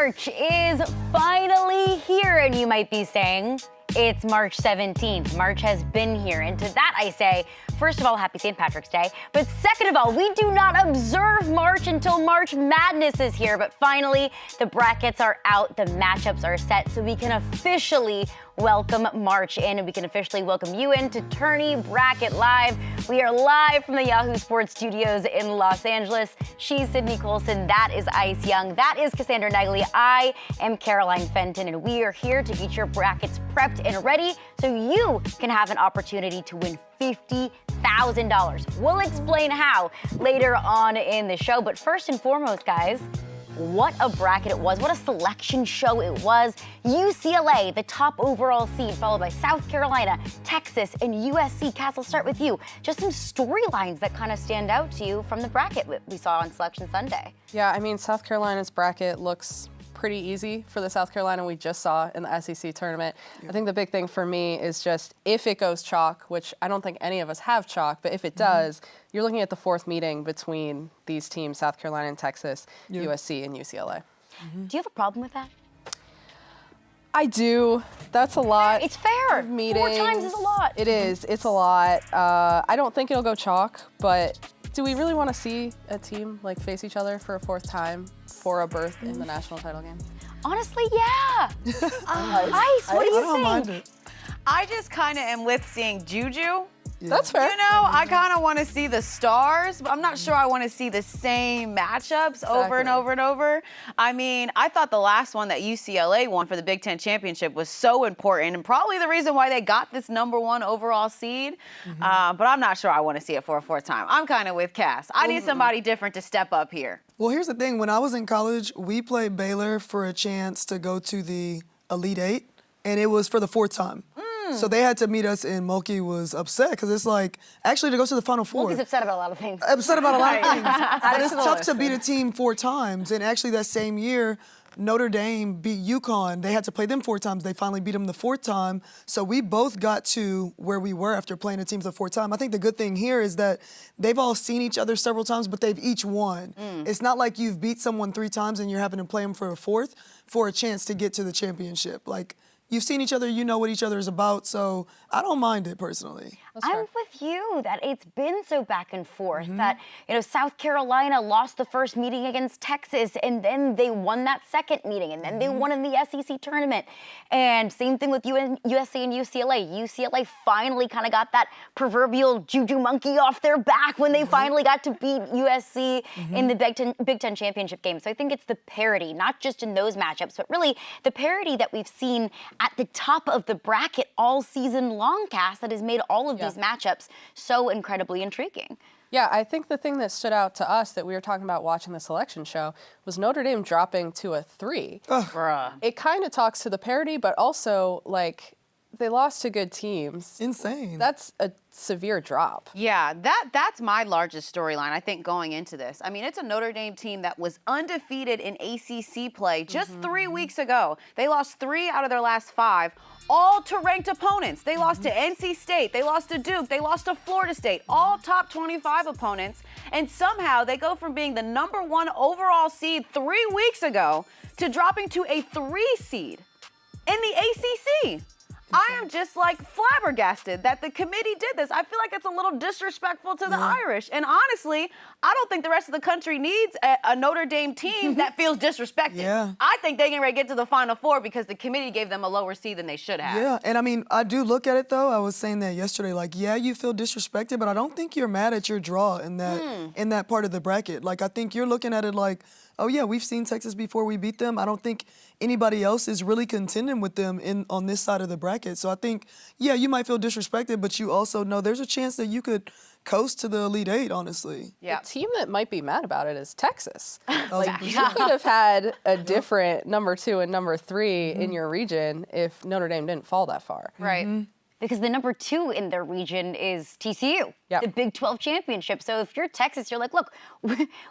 March is finally here, and you might be saying, it's March 17th. March has been here, and to that I say, first of all, happy St. Patrick's Day, but second of all, we do not observe March until March Madness is here, but finally, the brackets are out, the matchups are set, so we can officially welcome March in, and we can officially welcome you into Tourney Bracket Live. We are live from the Yahoo Sports Studios in Los Angeles. She's Sydney Colson, that is Ice Young, that is Cassandra Negley, I am Caroline Fenton, and we are here to get your brackets prepped and ready so you can have an opportunity to win $50,000. We'll explain how later on in the show, but first and foremost, guys, what a bracket it was. What a selection show it was. UCLA, the top overall seed, followed by South Carolina, Texas, and USC. Cass, I'll start with you. Just some storylines that kind of stand out to you from the bracket we saw on Selection Sunday. Yeah, I mean, South Carolina's bracket looks pretty easy for the South Carolina we just saw in the SEC tournament. I think the big thing for me is just if it goes chalk, which I don't think any of us have chalk, but if it does, you're looking at the fourth meeting between these teams, South Carolina and Texas, USC and UCLA. Do you have a problem with that? I do. That's a lot. It's fair. Meetings. 4 times is a lot. It is. It's a lot. I don't think it'll go chalk, but do we really want to see a team like face each other for a fourth time for a berth in the national title game? Honestly, yeah. Ice, what do you think? I just kind of am with seeing JuJu. That's fair. You know, I kind of want to see the stars, but I'm not sure I want to see the same matchups over and over and over. I mean, I thought the last one that UCLA won for the Big Ten championship was so important and probably the reason why they got this #1 overall seed. But I'm not sure I want to see it for a fourth time. I'm kind of with Cass. I need somebody different to step up here. Well, here's the thing. When I was in college, we played Baylor for a chance to go to the Elite Eight, and it was for the 4th time. So they had to meet us, and Mulkey was upset because it's like, actually to go to the Final Four. Mulkey's upset about a lot of things. Upset about a lot of things. But it's tough to beat a team 4 times. And actually that same year, Notre Dame beat UConn. They had to play them 4 times. They finally beat them the 4th time. So we both got to where we were after playing the teams the 4th time. I think the good thing here is that they've all seen each other several times, but they've each won. It's not like you've beat someone 3 times and you're having to play them for a 4th for a chance to get to the championship. Like, you've seen each other, you know what each other is about, so I don't mind it personally. I'm with you that it's been so back and forth that, you know, South Carolina lost the first meeting against Texas and then they won that second meeting and then they won in the SEC tournament. And same thing with USC and UCLA. UCLA finally kind of got that proverbial JuJu monkey off their back when they finally got to beat USC in the Big Ten championship game. So I think it's the parity, not just in those matchups, but really the parity that we've seen at the top of the bracket all season long, Cass, that has made all of these matchups so incredibly intriguing. Yeah, I think the thing that stood out to us that we were talking about watching the selection show was Notre Dame dropping to a 3. Bruh. It kind of talks to the parity, but also, like, they lost to good teams. Insane. That's a severe drop. Yeah, that's my largest storyline, I think, going into this. I mean, it's a Notre Dame team that was undefeated in ACC play just 3 weeks ago. They lost 3 out of their last 5, all to ranked opponents. They lost to NC State, they lost to Duke, they lost to Florida State, all top 25 opponents. And somehow they go from being the #1 overall seed 3 weeks ago to dropping to a 3 seed in the ACC. I am just like flabbergasted that the committee did this. I feel like it's a little disrespectful to the Irish. And honestly, I don't think the rest of the country needs a Notre Dame team that feels disrespected. I think they can get to the Final Four because the committee gave them a lower seed than they should have. Yeah, and I mean, I do look at it though. I was saying that yesterday. Like, yeah, you feel disrespected, but I don't think you're mad at your draw in that part of the bracket. Like, I think you're looking at it like, oh yeah, we've seen Texas before, we beat them. I don't think anybody else is really contending with them on this side of the bracket. So I think, yeah, you might feel disrespected, but you also know there's a chance that you could coast to the Elite Eight, honestly. The team that might be mad about it is Texas. Like, you could have had a different #2 and #3 in your region if Notre Dame didn't fall that far. Right. because the number 2 in their region is TCU, Yep. the Big 12 championship. So if you're Texas, you're like, look,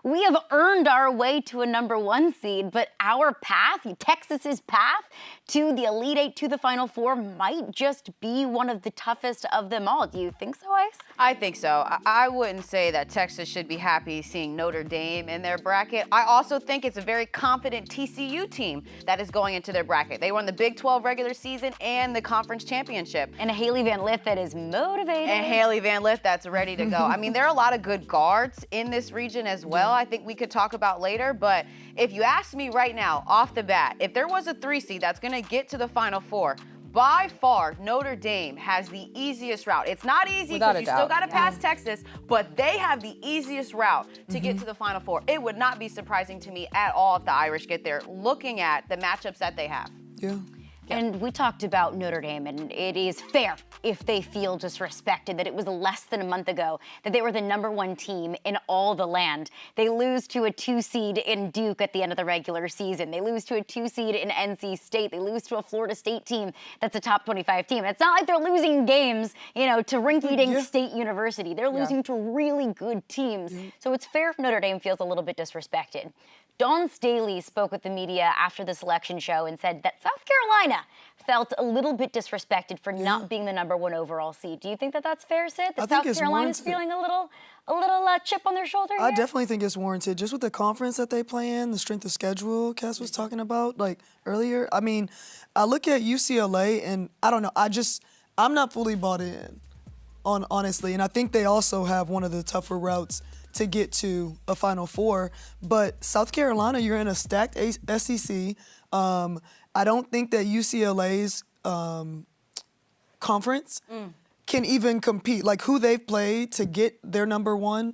we have earned our way to a number 1 seed, but our path, Texas's path to the Elite Eight, to the Final Four, might just be one of the toughest of them all. Do you think so, Ice? I think so. I wouldn't say that Texas should be happy seeing Notre Dame in their bracket. I also think it's a very confident TCU team that is going into their bracket. They won the Big 12 regular season and the conference championship. And a Hailey Van Lith that is motivated. And Hailey Van Lith that's ready to go. I mean, there are a lot of good guards in this region as well. I think we could talk about later. But if you ask me right now, off the bat, if there was a 3 seed that's going to get to the Final Four, by far, Notre Dame has the easiest route. It's not easy because you still got to pass Texas, but they have the easiest route to get to the Final Four. It would not be surprising to me at all if the Irish get there, looking at the matchups that they have. Yeah. And we talked about Notre Dame, and it is fair if they feel disrespected that it was less than a month ago that they were the number 1 team in all the land. They lose to a 2 seed in Duke at the end of the regular season. They lose to a 2 seed in NC State. They lose to a Florida State team that's a top 25 team. It's not like they're losing games, to rinky-dink State University. They're losing to really good teams. So it's fair if Notre Dame feels a little bit disrespected. Dawn Staley spoke with the media after the selection show and said that South Carolina felt a little bit disrespected for not being the number 1 overall seed. Do you think that that's fair, Sid? That South Carolina's feeling a little chip on their shoulder here? I definitely think it's warranted, just with the conference that they play in, the strength of schedule Cass was talking about earlier. I mean, I look at UCLA and I don't know, I'm not fully bought in honestly, and I think they also have one of the tougher routes to get to a Final Four. But South Carolina, you're in a stacked SEC. I don't think that UCLA's conference can even compete. Like who they've played to get their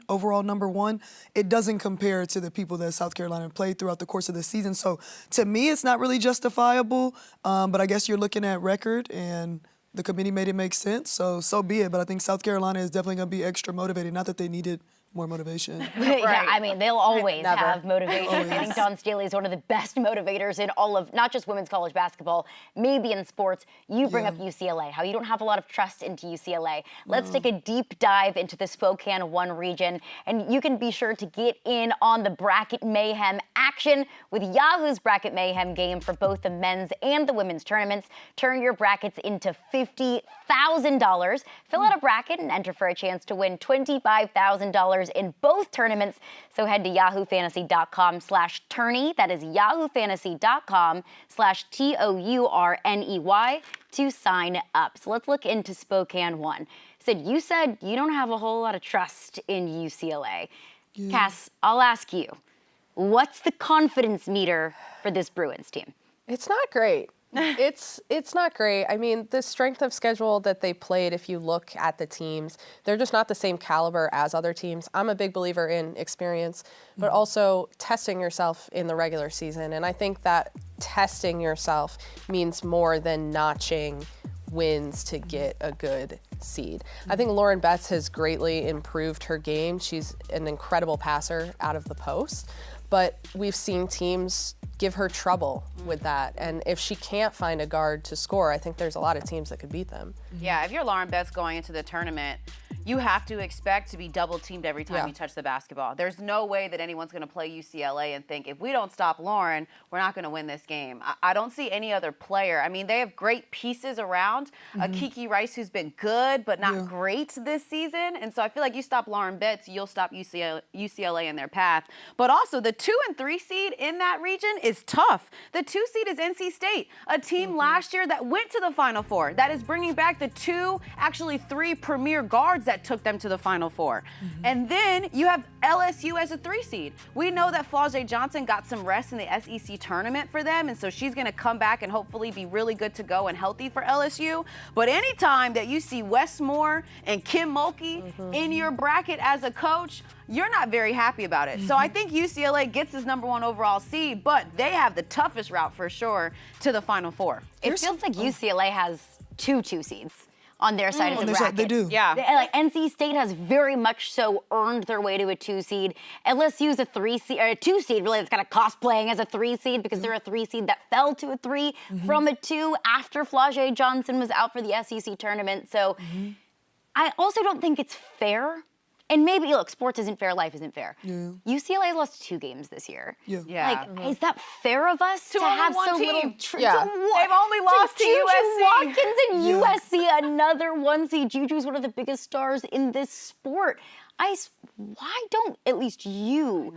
overall number 1, it doesn't compare to the people that South Carolina played throughout the course of the season. So to me, it's not really justifiable. But I guess you're looking at record and the committee made it make sense. So be it. But I think South Carolina is definitely going to be extra motivated. Not that they needed more motivation. Yeah, I mean, they'll always Never. have motivation. I think Dawn Staley is one of the best motivators in all of, not just women's college basketball, maybe in sports. You bring up UCLA, how you don't have a lot of trust into UCLA. Let's take a deep dive into the Spokane 1 region, and you can be sure to get in on the Bracket Mayhem action with Yahoo's Bracket Mayhem game for both the men's and the women's tournaments. Turn your brackets into $50,000. Fill out a bracket and enter for a chance to win $25,000 in both tournaments. So head to yahoofantasy.com/tourney. That is yahoofantasy.com/tourney to sign up. So let's look into Spokane 1. Sid, you said you don't have a whole lot of trust in UCLA. Cass, I'll ask you, what's the confidence meter for this Bruins team? It's not great. It's not great. I mean, the strength of schedule that they played, if you look at the teams, they're just not the same caliber as other teams. I'm a big believer in experience, but also testing yourself in the regular season. And I think that testing yourself means more than notching wins to get a good seed. I think Lauren Betts has greatly improved her game. She's an incredible passer out of the post, but we've seen teams give her trouble with that. And if she can't find a guard to score, I think there's a lot of teams that could beat them. Yeah, if you're Lauren Betts going into the tournament, you have to expect to be double teamed every time you touch the basketball. There's no way that anyone's going to play UCLA and think, if we don't stop Lauren, we're not going to win this game. I don't see any other player. I mean, they have great pieces around. Kiki Rice, who's been good, but not great this season. And so I feel like you stop Lauren Betts, you'll stop UCLA in their path. But also, the 2 and 3 seed in that region is tough. The 2 seed is NC State, a team last year that went to the Final Four, that is bringing back the 2, actually 3 premier guards that took them to the Final Four. And then you have LSU as a 3 seed. We know that Flau'jae Johnson got some rest in the SEC tournament for them, and so she's going to come back and hopefully be really good to go and healthy for LSU. But anytime that you see Wes Moore and Kim Mulkey in your bracket as a coach, you're not very happy about it. So I think UCLA gets his number 1 overall seed, but they have the toughest route for sure to the Final Four. It feels like UCLA has 2 seeds. on their side of the bracket. They do. Yeah. Like NC State has very much so earned their way to a 2 seed. LSU is a 3 seed, or a 2 seed really. That's kind of cosplaying as a 3 seed because they're a 3 seed that fell to a 3 from a 2 after Flau'jae Johnson was out for the SEC tournament. So I also don't think it's fair. And maybe, look, sports isn't fair, life isn't fair. Yeah. UCLA lost 2 games this year. Yeah. Like, is that fair of us to only have one so team. little? They've only lost to JuJu USC. Watkins and USC, another 1 seed. JuJu's one of the biggest stars in this sport. Why don't at least you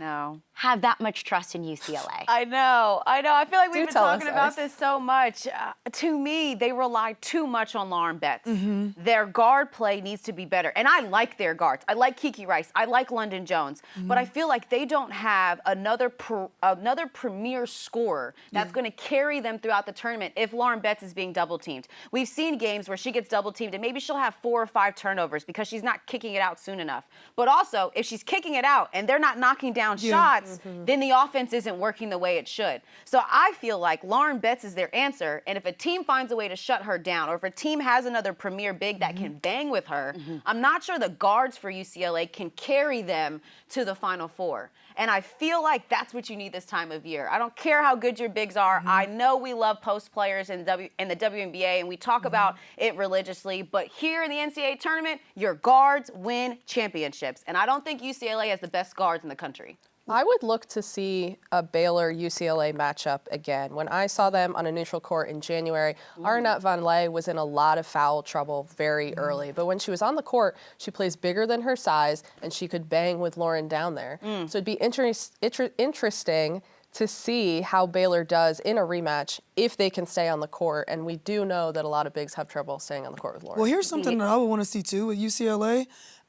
have that much trust in UCLA? I know. I feel like we've been tell talking us, about Ice. this so much. To me, they rely too much on Lauren Betts. Their guard play needs to be better. And I like their guards. I like Kiki Rice. I like London Jones. But I feel like they don't have another premier scorer that's going to carry them throughout the tournament if Lauren Betts is being double teamed. We've seen games where she gets double teamed and maybe she'll have 4 or 5 turnovers because she's not kicking it out soon enough. But also, if she's kicking it out and they're not knocking down shots, then the offense isn't working the way it should. So I feel like Lauren Betts is their answer. And if a team finds a way to shut her down, or if a team has another premier big that can bang with her, I'm not sure the guards for UCLA can carry them to the Final Four. And I feel like that's what you need this time of year. I don't care how good your bigs are. I know we love post players in the WNBA, and we talk about it religiously. But here in the NCAA tournament, your guards win championships. And I don't think UCLA has the best guards in the country. I would look to see a Baylor-UCLA matchup again. When I saw them on a neutral court in January, Arnett Van Ley was in a lot of foul trouble very early. But when she was on the court, she plays bigger than her size, and she could bang with Lauren down there. So it'd be interesting to see how Baylor does in a rematch if they can stay on the court. And we do know that a lot of bigs have trouble staying on the court with Lauren. Well, here's something that I would want to see, too, with UCLA.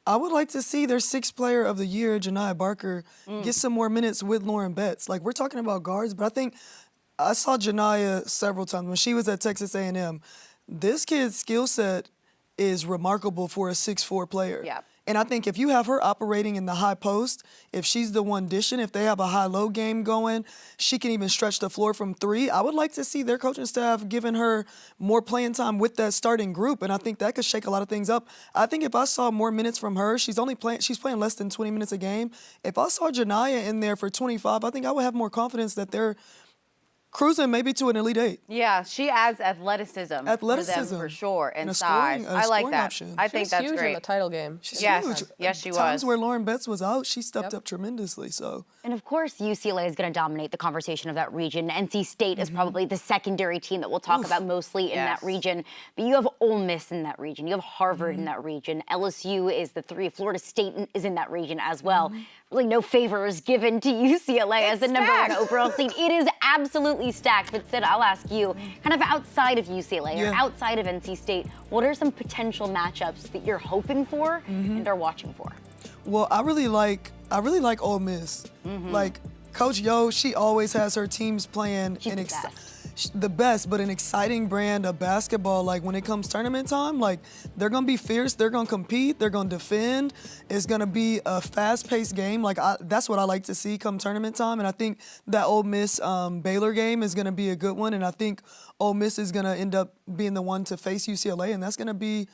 I would like to see their 6th player of the year, Janiyah Barker, get some more minutes with Lauren Betts. Like, we're talking about guards, but I think I saw Janiyah several times when she was at Texas A&M. This kid's skill set is remarkable for a 6'4" player. Yeah. And I think if you have her operating in the high post, if she's the one dishing, if they have a high-low game going, she can even stretch the floor from 3. I would like to see their coaching staff giving her more playing time with that starting group, and I think that could shake a lot of things up. I think if I saw more minutes from her, she's playing less than 20 minutes a game. If I saw Janiyah in there for 25, I think I would have more confidence that they're cruising maybe to an Elite Eight. Yeah, she adds athleticism for them for sure, and size. I like that. Option. I think that's huge great. in the title game. She's Yes. huge. Yes, she Times was. where Lauren Betts was out, she stepped up tremendously. So. And of course, UCLA is going to dominate the conversation of that region. NC State is probably the secondary team that we'll talk about mostly in that region. But you have Ole Miss in that region. You have Harvard in that region. LSU is the 3. Florida State is in that region as well. Really no favors given to UCLA as the number 1 overall seed. It is absolutely stacked. But Sid, I'll ask you, kind of outside of UCLA or outside of NC State, what are some potential matchups that you're hoping for and are watching for? Well, I really like Ole Miss. Like Coach Yo, she always has her teams playing the best, but an exciting brand of basketball. Like when it comes tournament time, like they're gonna be fierce, they're gonna compete, they're gonna defend. It's gonna be a fast-paced game. Like that's what I like to see come tournament time. And I think that Ole Miss Baylor game is gonna be a good one. And I think Ole Miss is gonna end up being the one to face UCLA, and that's gonna be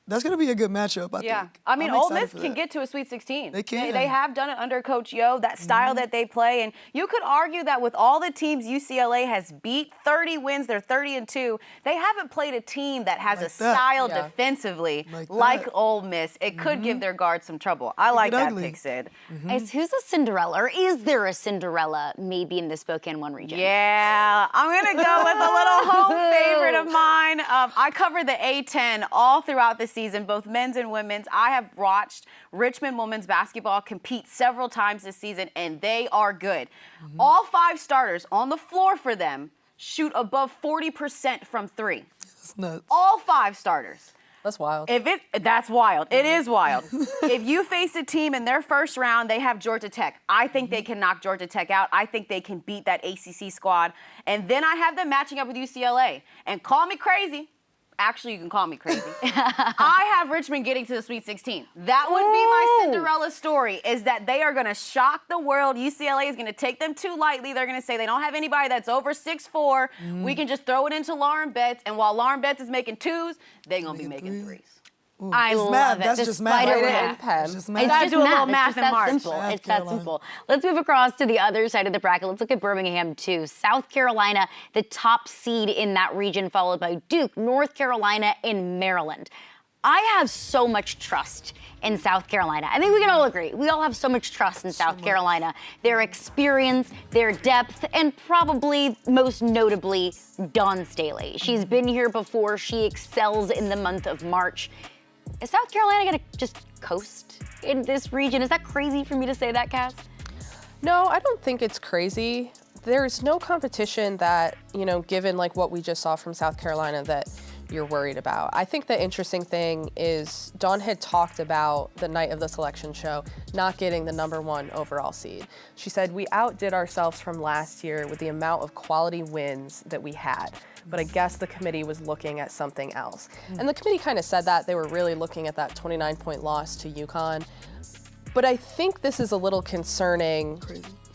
a good matchup, I think. I mean, I'm Ole excited Miss for can that. get to a Sweet 16. They can. They have done it under Coach Yo, that style that they play. And you could argue that with all the teams UCLA has beat, 30 wins, they're 30-2. They haven't played a team that has a style defensively like Ole Miss. It could give their guards some trouble. I like that pick, Sid. Who's a Cinderella, or is there a Cinderella maybe in the Spokane 1 region? Yeah, I'm going to go with a little home favorite of mine. I cover the A-10 all throughout the season, both men's and women's. I have watched Richmond women's basketball compete several times this season, and they are good. All 5 starters on the floor for them shoot above 40% from 3. That's nuts. All 5 starters. That's wild. That's wild. It is wild. If you face a team in their first round, they have Georgia Tech. I think they can knock Georgia Tech out. I think they can beat that ACC squad. And then I have them matching up with UCLA. And call me crazy. actually, you can call me crazy. I have Richmond getting to the Sweet 16. That would be my Cinderella story, is that they are going to shock the world. UCLA is going to take them too lightly. They're going to say they don't have anybody that's over 6'4". We can just throw it into Lauren Betts, and while Lauren Betts is making twos, they're going to be making threes. I It's love math. it. That's The just math. spider Write it web. in pen. It's just It's math. gotta just do a little math. math It's in just that March. simple. Math, It's that Carolina. simple. Let's move across to the other side of the bracket. Let's look at Birmingham too. South Carolina, the top seed in that region, followed by Duke, North Carolina, and Maryland. I have so much trust in South Carolina. I think we can all agree. We all have so much trust in South Carolina. Their experience, their depth, and probably most notably, Dawn Staley. She's been here before. She excels in the month of March. Is South Carolina gonna just coast in this region? Is that crazy for me to say that, Cass? No, I don't think it's crazy. There's no competition that, given like what we just saw from South Carolina, that you're worried about. I think the interesting thing is Dawn had talked about the night of the selection show not getting the #1 overall seed. She said, we outdid ourselves from last year with the amount of quality wins that we had. But I guess the committee was looking at something else. And the committee kind of said that. They were really looking at that 29-point loss to UConn. But I think this is a little concerning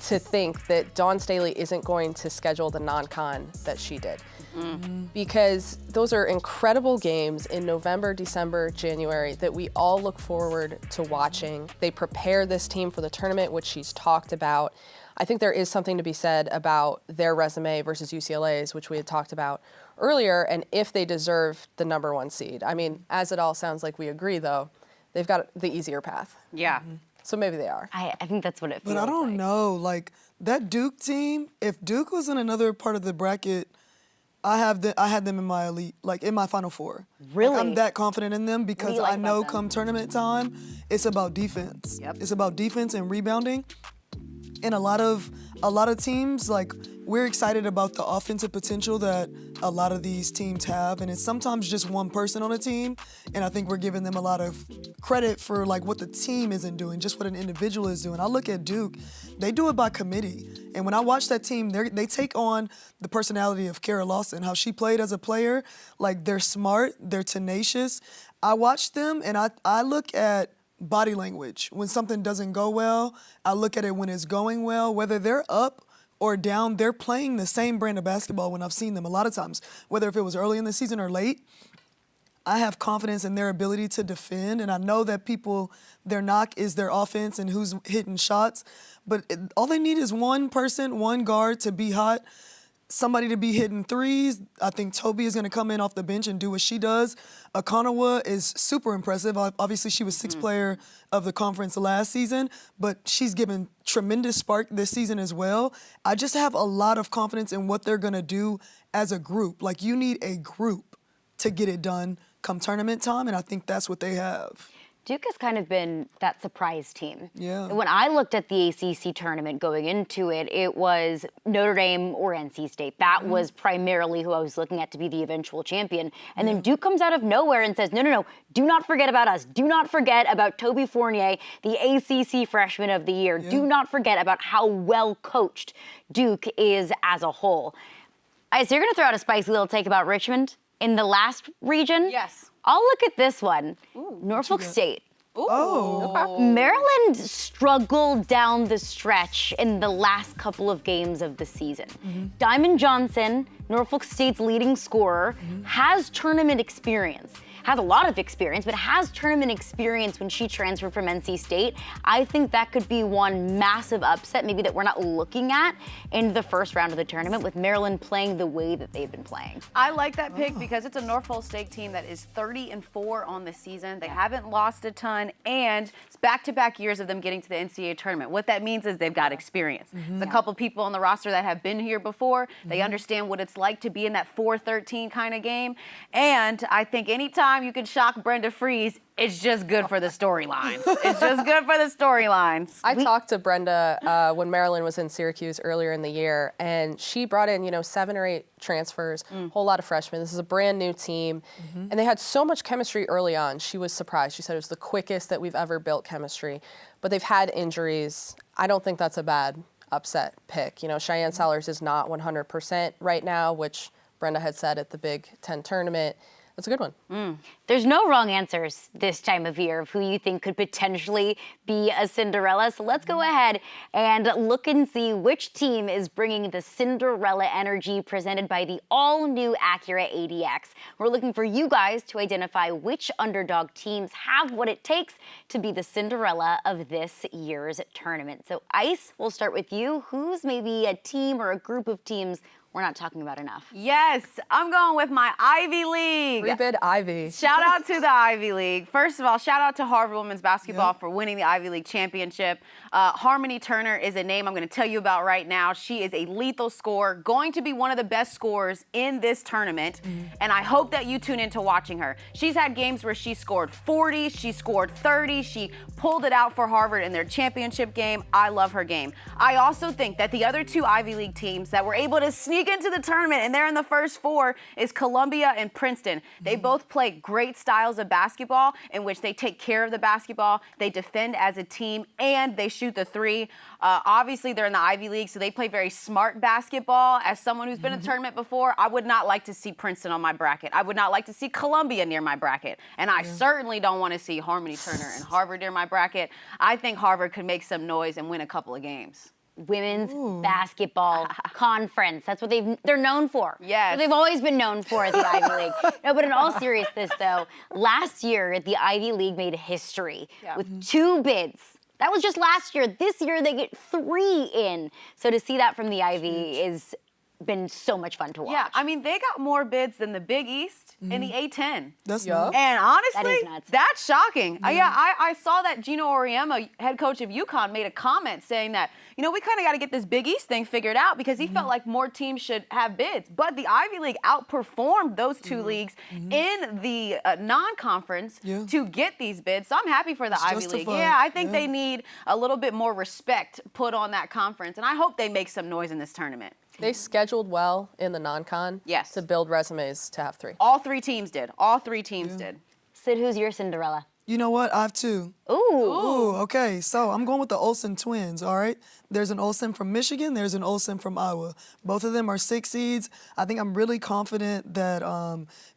to think that Dawn Staley isn't going to schedule the non-con that she did. Because those are incredible games in November, December, January that we all look forward to watching. They prepare this team for the tournament, which she's talked about. I think there is something to be said about their resume versus UCLA's, which we had talked about earlier, and if they deserve the #1 seed. I mean, as it all sounds like we agree, though, they've got the easier path. Yeah. So maybe they are. I think that's what it feels But I don't like. know, like that Duke team, if Duke was in another part of the bracket, I had them in my elite, like in my Final Four. Really? Like, I'm that confident in them because like I know about them? come tournament time, it's about defense. Yep. It's about defense and rebounding. And a lot of teams, like, we're excited about the offensive potential that a lot of these teams have, and it's sometimes just one person on a team, and I think we're giving them a lot of credit for like what the team isn't doing, just what an individual is doing. I look at Duke, they do it by committee, and when I watch that team, they take on the personality of Kara Lawson, how she played as a player. Like, they're smart, they're tenacious. I watch them, and I look at body language. When something doesn't go well, I look at it when it's going well. Whether they're up or down, they're playing the same brand of basketball when I've seen them a lot of times. Whether if it was early in the season or late, I have confidence in their ability to defend, and I know that their knock is their offense and who's hitting shots, but all they need is one person, one guard to be hot, somebody to be hitting threes. I think Toby is going to come in off the bench and do what she does. Akanawa is super impressive. Obviously, she was sixth player of the conference last season, but she's given tremendous spark this season as well. I just have a lot of confidence in what they're going to do as a group. Like, you need a group to get it done come tournament time, and I think that's what they have. Duke has kind of been that surprise team. Yeah. When I looked at the ACC tournament going into it, it was Notre Dame or NC State. That was primarily who I was looking at to be the eventual champion. And then Duke comes out of nowhere and says, no, do not forget about us. Do not forget about Toby Fournier, the ACC Freshman of the Year. Do not forget about how well coached Duke is as a whole. So you're going to throw out a spicy little take about Richmond in the last region? Yes. I'll look at this one. Norfolk State. Oh. Maryland struggled down the stretch in the last couple of games of the season. Diamond Johnson, Norfolk State's leading scorer, has tournament experience. Has a lot of experience, but has tournament experience when she transferred from NC State. I think that could be one massive upset, maybe that we're not looking at in the first round of the tournament, with Maryland playing the way that they've been playing. I like that pick because it's a Norfolk State team that is 30-4 on the season. They haven't lost a ton, and it's back-to-back years of them getting to the NCAA tournament. What that means is they've got experience. There's a couple people on the roster that have been here before. They understand what it's like to be in that 4-13 kind of game. And I think anytime you can shock Brenda Freeze, it's just good for the storylines. It's just good for the storylines. I talked to Brenda when Maryland was in Syracuse earlier in the year, and she brought in, 7 or 8 transfers, a whole lot of freshmen. This is a brand new team, and they had so much chemistry early on. She was surprised. She said it was the quickest that we've ever built chemistry, but they've had injuries. I don't think that's a bad upset pick. Cheyenne Sellers is not 100% right now, which Brenda had said at the Big Ten tournament. That's a good one. There's no wrong answers this time of year of who you think could potentially be a Cinderella. So let's go ahead and look and see which team is bringing the Cinderella energy presented by the all-new Acura ADX. We're looking for you guys to identify which underdog teams have what it takes to be the Cinderella of this year's tournament. So Ice, we'll start with you. Who's maybe a team or a group of teams we're not talking about enough? Yes, I'm going with my Ivy League. Three-bid Ivy. Shout out to the Ivy League. First of all, shout out to Harvard women's basketball for winning the Ivy League championship. Harmoni Turner is a name I'm going to tell you about right now. She is a lethal scorer, going to be one of the best scorers in this tournament, and I hope that you tune into watching her. She's had games where she scored 40, she scored 30, she pulled it out for Harvard in their championship game. I love her game. I also think that the other two Ivy League teams that were able to sneak into the tournament, and they're in the first four, is Columbia and Princeton. They both play great styles of basketball in which they take care of the basketball, they defend as a team, and they shoot the three. Obviously, they're in the Ivy League, so they play very smart basketball. As someone who's been in a tournament before, I would not like to see Princeton on my bracket. I would not like to see Columbia near my bracket. And I certainly don't want to see Harmoni Turner and Harvard near my bracket. I think Harvard could make some noise and win a couple of games. Women's basketball conference. That's what they're known for. Yes. What they've always been known for at the Ivy League. No, but in all seriousness, though, last year the Ivy League made history with 2 bids. That was just last year. This year they get 3 in. So to see that from the Ivy is been so much fun to watch. Yeah, I mean, they got more bids than the Big East in the A10. That's Yup. nuts. And honestly, That is nuts. that's shocking. I saw that Gino Auriemma, head coach of UConn, made a comment saying that, you know, we kind of got to get this Big East thing figured out because he felt like more teams should have bids. But the Ivy League outperformed those 2 leagues in the non-conference to get these bids. So I'm happy for the Ivy League. justified. Yeah, I think they need a little bit more respect put on that conference. And I hope they make some noise in this tournament. They scheduled well in the non-con Yes. to build resumes to have 3. All 3 teams did. All 3 teams did. Sid, who's your Cinderella? You know what? I have 2. Ooh, okay. So I'm going with the Olsen twins, all right? There's an Olsen from Michigan, there's an Olsen from Iowa. Both of them are 6 seeds. I think I'm really confident that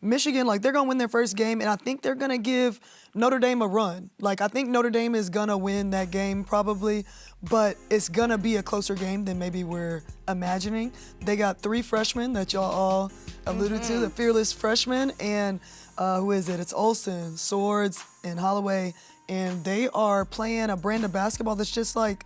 Michigan, like, they're going to win their first game, and I think they're going to give Notre Dame a run. Like, I think Notre Dame is going to win that game probably, but it's going to be a closer game than maybe we're imagining. They got 3 freshmen that y'all all alluded to, the fearless freshmen, and who is it? It's Olsen, Swords, and Holloway, and they are playing a brand of basketball that's just like,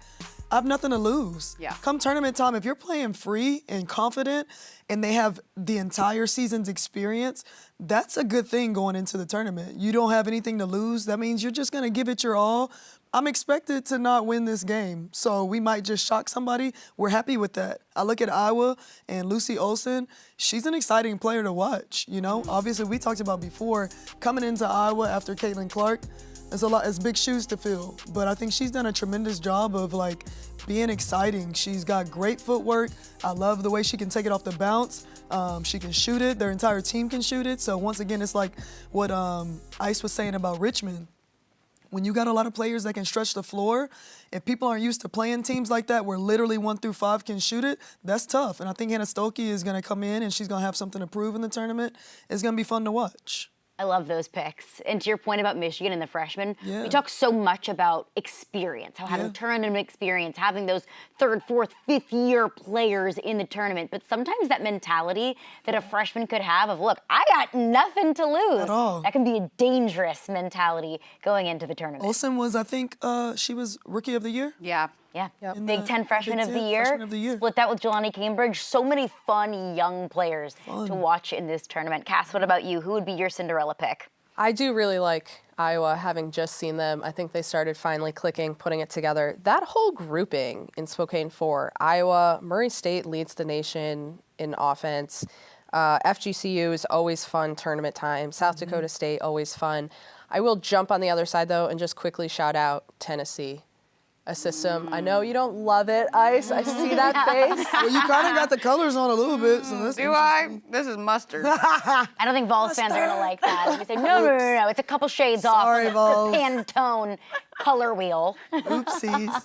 I have nothing to lose. Yeah. Come tournament time, if you're playing free and confident and they have the entire season's experience, that's a good thing going into the tournament. You don't have anything to lose. That means you're just going to give it your all. I'm expected to not win this game, so we might just shock somebody. We're happy with that. I look at Iowa and Lucy Olsen. She's an exciting player to watch, you know? Obviously, we talked about before, coming into Iowa after Caitlin Clark, it's big shoes to fill, but I think she's done a tremendous job of like being exciting. She's got great footwork. I love the way she can take it off the bounce. She can shoot it. Their entire team can shoot it. So once again, it's like what Ice was saying about Richmond. When you got a lot of players that can stretch the floor, if people aren't used to playing teams like that where literally 1 through 5 can shoot it, that's tough. And I think Hannah Stokey is going to come in and she's going to have something to prove in the tournament. It's going to be fun to watch. I love those picks. And to your point about Michigan and the freshmen, Yeah. we talk so much about experience, how having tournament experience, having those 3rd, 4th, 5th year players in the tournament. But sometimes that mentality that a freshman could have of, look, I got nothing to lose. At all. That can be a dangerous mentality going into the tournament. Olsen was, I think, she was Rookie of the Year. Yeah. Yeah, In Big the Ten Freshman Big of the Ten Year. Freshman of the Year. Split that with Jelani Cambridge. So many fun young players to watch in this tournament. Cass, what about you? Who would be your Cinderella pick? I do really like Iowa, having just seen them. I think they started finally clicking, putting it together. That whole grouping in Spokane 4, Iowa, Murray State leads the nation in offense. FGCU is always fun tournament time. South Dakota State, always fun. I will jump on the other side, though, and just quickly shout out Tennessee. A system. I know you don't love it, Ice. I see that face. Well, you kind of got the colors on a little bit, so that's Do I? This is mustard. I don't think Vols fans are going to like that. We say, no. It's a couple shades Sorry, off. Vols. The Pantone. color wheel. Oopsies.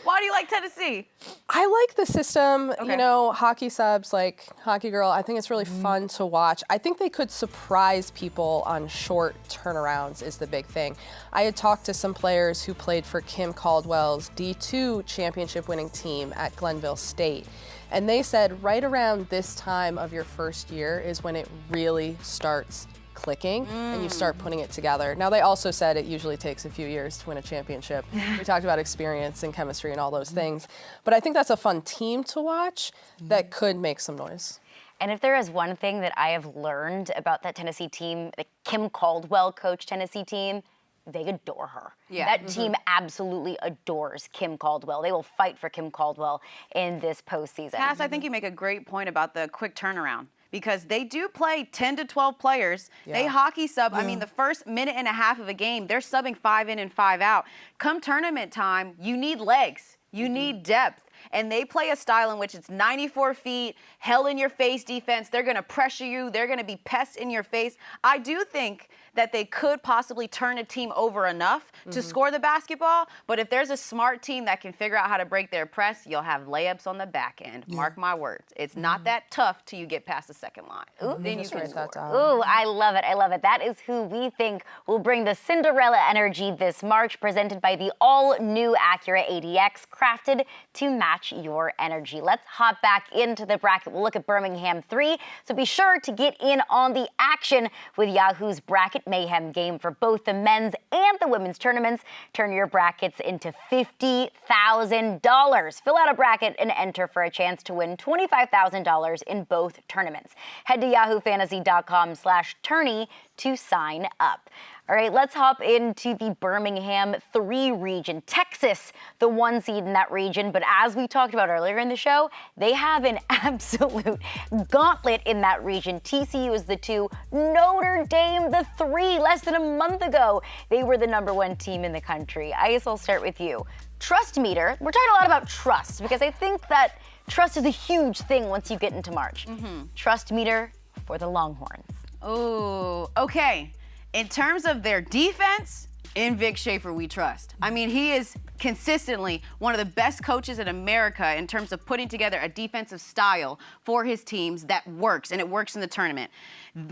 Why do you like Tennessee? I like the system, Okay. you know, hockey subs, like Hockey Girl. I think it's really fun to watch. I think they could surprise people on short turnarounds is the big thing. I had talked to some players who played for Kim Caldwell's D2 championship winning team at Glenville State. And they said right around this time of your first year is when it really starts clicking and you start putting it together. Now, they also said it usually takes a few years to win a championship. We talked about experience and chemistry and all those things. But I think that's a fun team to watch that could make some noise. And if there is one thing that I have learned about that Tennessee team, the Kim Caldwell coach Tennessee team, they adore her. Yeah. That team absolutely adores Kim Caldwell. They will fight for Kim Caldwell in this postseason. Cass, I think you make a great point about the quick turnaround because they do play 10 to 12 players. They hockey sub. I mean, the first minute and a half of a game, they're subbing 5 in and 5 out. Come tournament time, you need legs. You need depth. And they play a style in which it's 94 feet, hell-in-your-face defense. They're going to pressure you. They're going to be pests in your face. I do think that they could possibly turn a team over enough to score the basketball. But if there's a smart team that can figure out how to break their press, you'll have layups on the back end. Mark my words. It's not that tough till you get past the second line. Ooh, then you can score. Ooh, I love it. I love it. That is who we think will bring the Cinderella energy this March, presented by the all-new Acura ADX, crafted to match your energy. Let's hop back into the bracket. We'll look at Birmingham 3. So be sure to get in on the action with Yahoo's Bracket Mayhem game for both the men's and the women's tournaments. Turn your brackets into $50,000. Fill out a bracket and enter for a chance to win $25,000 in both tournaments. Head to yahoofantasy.com/tourney to sign up. All right, let's hop into the Birmingham 3 region. Texas, the 1 seed in that region. But as we talked about earlier in the show, they have an absolute gauntlet in that region. TCU is the 2, Notre Dame the 3. Less than a month ago, they were the #1 team in the country. I guess I'll start with you. Trust meter. We're talking a lot about trust because I think that trust is a huge thing once you get into March. Trust meter for the Longhorns. Ooh, okay. In terms of their defense, in Vic Schaefer we trust. I mean, he is consistently one of the best coaches in America in terms of putting together a defensive style for his teams that works, and it works in the tournament.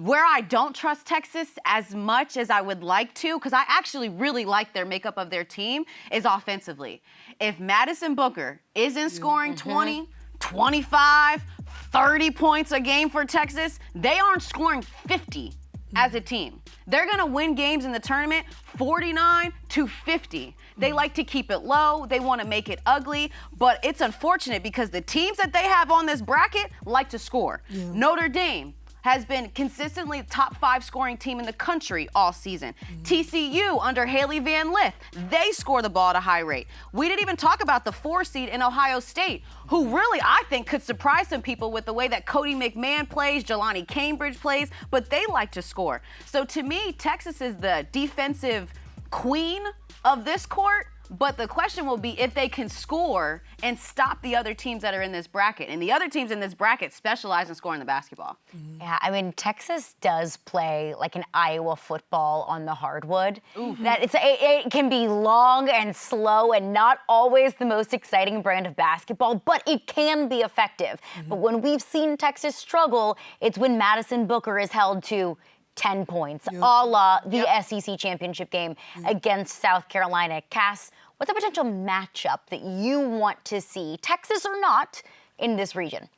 Where I don't trust Texas as much as I would like to, because I actually really like their makeup of their team, is offensively. If Madison Booker isn't scoring 20, 25, 30 points a game for Texas, they aren't scoring 50 as a team. They're gonna win games in the tournament 49-50. They like to keep it low, they wanna make it ugly, but it's unfortunate because the teams that they have on this bracket like to score. Notre Dame has been consistently top 5 scoring team in the country all season. TCU under Hailey Van Lith, they score the ball at a high rate. We didn't even talk about the 4 seed in Ohio State, who really, I think, could surprise some people with the way that Cody McMahon plays, Jelani Cambridge plays, but they like to score. So to me, Texas is the defensive queen of this court. But the question will be if they can score and stop the other teams that are in this bracket. And the other teams in this bracket specialize in scoring the basketball. Yeah, I mean, Texas does play like an Iowa football on the hardwood. That it can be long and slow and not always the most exciting brand of basketball, but it can be effective. But when we've seen Texas struggle, it's when Madison Booker is held to 10 points, a la the SEC championship game against South Carolina. Cass, what's a potential matchup that you want to see, Texas or not, in this region?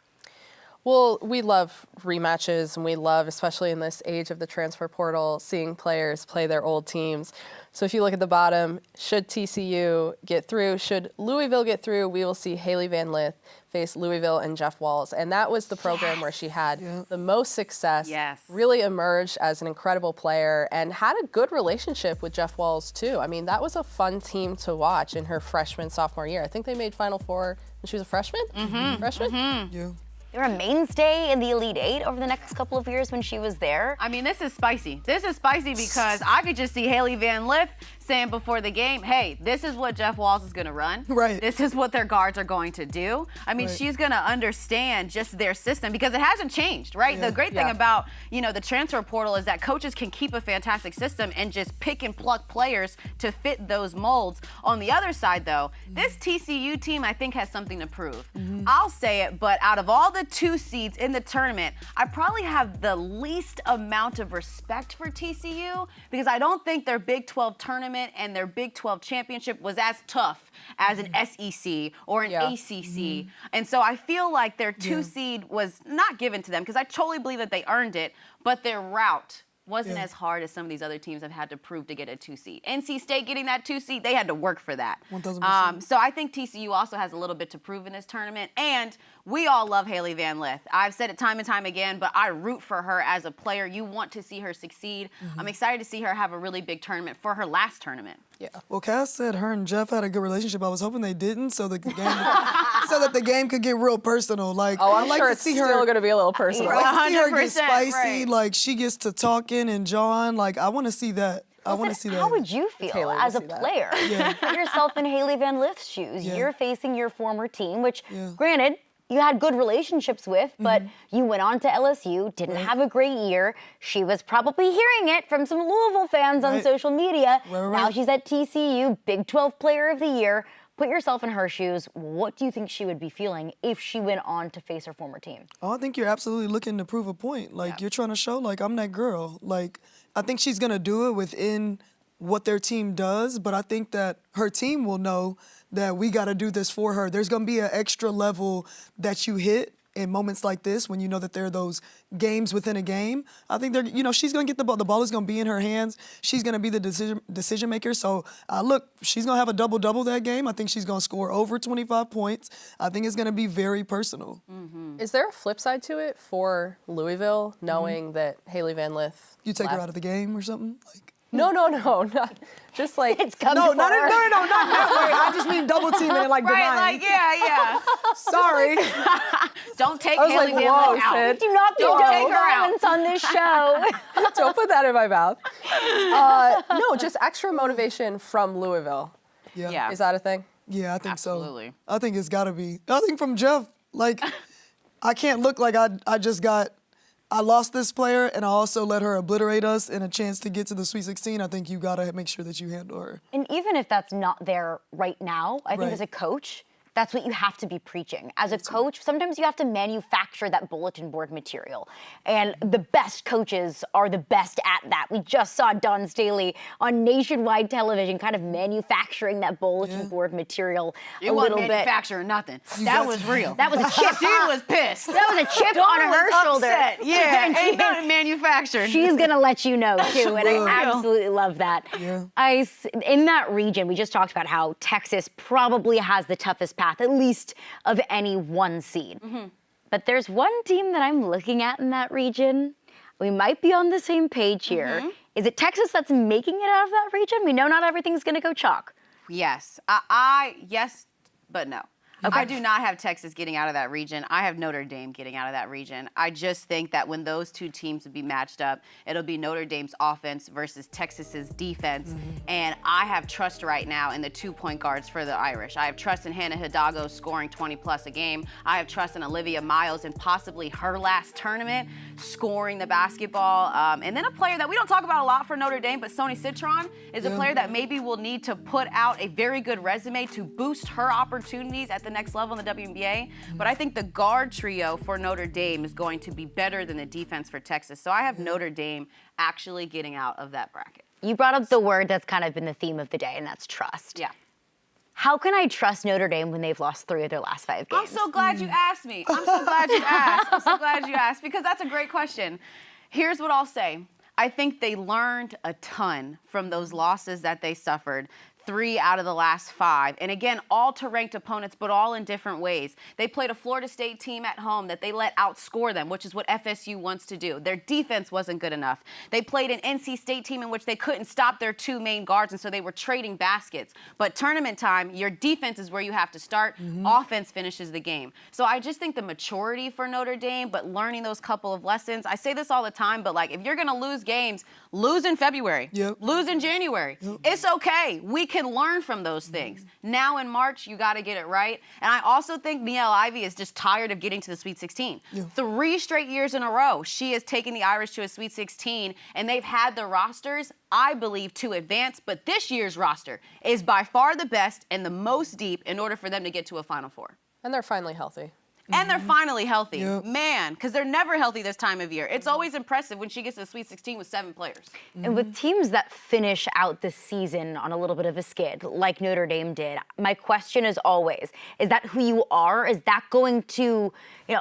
Well, we love rematches, and we love, especially in this age of the transfer portal, seeing players play their old teams. So if you look at the bottom, should TCU get through, should Louisville get through, we will see Hailey Van Lith face Louisville and Jeff Walz. And that was the program where she had the most success, really emerged as an incredible player, and had a good relationship with Jeff Walz, too. I mean, that was a fun team to watch in her freshman, sophomore year. I think they made Final Four when she was a freshman? Freshman? Yeah. They were a mainstay in the Elite Eight over the next couple of years when she was there. I mean, this is spicy. This is spicy because I could just see Hailey Van Lith saying before the game, hey, this is what Jeff Walz is going to run. Right. This is what their guards are going to do. I mean, Right. she's going to understand just their system because it hasn't changed, right? Yeah. The great thing about, the transfer portal is that coaches can keep a fantastic system and just pick and pluck players to fit those molds. On the other side, though, this TCU team, I think, has something to prove. I'll say it, but out of all the 2 seeds in the tournament, I probably have the least amount of respect for TCU because I don't think their Big 12 tournament and their Big 12 championship was as tough as an SEC or an ACC. And so I feel like their 2 seed was not given to them because I totally believe that they earned it, but their route wasn't as hard as some of these other teams have had to prove to get a 2 seed. NC State getting that 2 seed, they had to work for that. 1000%. So I think TCU also has a little bit to prove in this tournament. And we all love Hailey Van Lith. I've said it time and time again, but I root for her as a player. You want to see her succeed. I'm excited to see her have a really big tournament for her last tournament. Yeah. Well, Cass said her and Jeff had a good relationship. I was hoping they didn't, so that the game could get real personal. Like, Oh, I I'm like sure to it's see still her. going to be a little personal. I like to see her get 100%, spicy. right. Like she gets to talking and jawing. Like I want to see that. I want to see that. How would you feel Hailey as a will see that. player? Put yourself in Hailey Van Lith's shoes. Yeah. You're facing your former team, which, Yeah. granted, you had good relationships with, but you went on to LSU, didn't have a great year. She was probably hearing it from some Louisville fans on Right. social media. Right. Now she's at TCU, Big 12 Player of the Year. Put yourself in her shoes. What do you think she would be feeling if she went on to face her former team? Oh, I think you're absolutely looking to prove a point. Like you're trying to show, like I'm that girl. Like I think she's gonna do it within what their team does, but I think that her team will know that we got to do this for her. There's gonna be an extra level that you hit in moments like this when you know that there are those games within a game. I think she's gonna get the ball. The ball is gonna be in her hands. She's gonna be the decision maker. So look, she's gonna have a double that game. I think she's gonna score over 25 points. I think it's gonna be very personal. Is there a flip side to it for Louisville, knowing that Hailey Van Lith You take her left? out of the game or something? Like, No, not just like It's coming No, for not her. that way. I just mean double teaming and like Right, denying. like, yeah. Sorry. Don't take I was Hailey like, Van whoa, Lith out. Sid. Do not Don't condone take her out. violence on this show. Don't put that in my mouth. No, just extra motivation from Louisville. Yeah. Is that a thing? Yeah, I think Absolutely. so. I think it's gotta be. I think from Jeff, like, I can't look like I lost this player and I also let her obliterate us and a chance to get to the Sweet 16. I think you gotta make sure that you handle her. And even if that's not there right now, I think Right. as a coach, that's what you have to be preaching. As a coach, sometimes you have to manufacture that bulletin board material. And the best coaches are the best at that. We just saw Don Staley on nationwide television kind of manufacturing that bulletin board material It a wasn't little bit. manufacturing nothing. That was real. That was a chip. She was pissed. That was a chip on her was shoulder. upset. Yeah, And ain't nothing manufactured. She's gonna let you know too, and will. I absolutely love that. Yeah. In that region, we just talked about how Texas probably has the toughest path, at least of any one seed. But there's one team that I'm looking at in that region. We might be on the same page here. Is it Texas that's making it out of that region? We know not everything's gonna go chalk. Yes. Yes, but no. I do not have Texas getting out of that region. I have Notre Dame getting out of that region. I just think that when those two teams would be matched up, it'll be Notre Dame's offense versus Texas's defense. And I have trust right now in the 2-point guards for the Irish. I have trust in Hannah Hidalgo scoring 20+ a game. I have trust in Olivia Miles and possibly her last tournament scoring the basketball. And then a player that we don't talk about a lot for Notre Dame, but Sony Citron is a player that maybe will need to put out a very good resume to boost her opportunities at the next level in the WNBA. But I think the guard trio for Notre Dame is going to be better than the defense for Texas. So I have Notre Dame actually getting out of that bracket. You brought up the word that's kind of been the theme of the day, and that's trust. Yeah. How can I trust Notre Dame when they've lost 3 of their last 5 games? I'm so glad you asked me. I'm so glad you asked. I'm so glad you asked because that's a great question. Here's what I'll say. I think they learned a ton from those losses that they suffered. 3 out of the last 5. And again, all to ranked opponents, but all in different ways. They played a Florida State team at home that they let outscore them, which is what FSU wants to do. Their defense wasn't good enough. They played an NC State team in which they couldn't stop their 2 main guards, and so they were trading baskets. But tournament time, your defense is where you have to start. Offense finishes the game. So I just think the maturity for Notre Dame, but learning those couple of lessons. I say this all the time, but like if you're going to lose games, lose in February, lose in January. It's okay. We can learn from those things. Now in March, you got to get it right. And I also think Niele Ivey is just tired of getting to the Sweet 16. 3 straight years in a row, she has taken the Irish to a Sweet 16, and they've had the rosters, I believe, to advance. But this year's roster is by far the best and the most deep in order for them to get to a Final Four. And they're finally healthy. And they're finally healthy. Man, because they're never healthy this time of year. It's always impressive when she gets to the Sweet 16 with 7 players. And with teams that finish out the season on a little bit of a skid, like Notre Dame did, my question is always, is that who you are? Is that going to,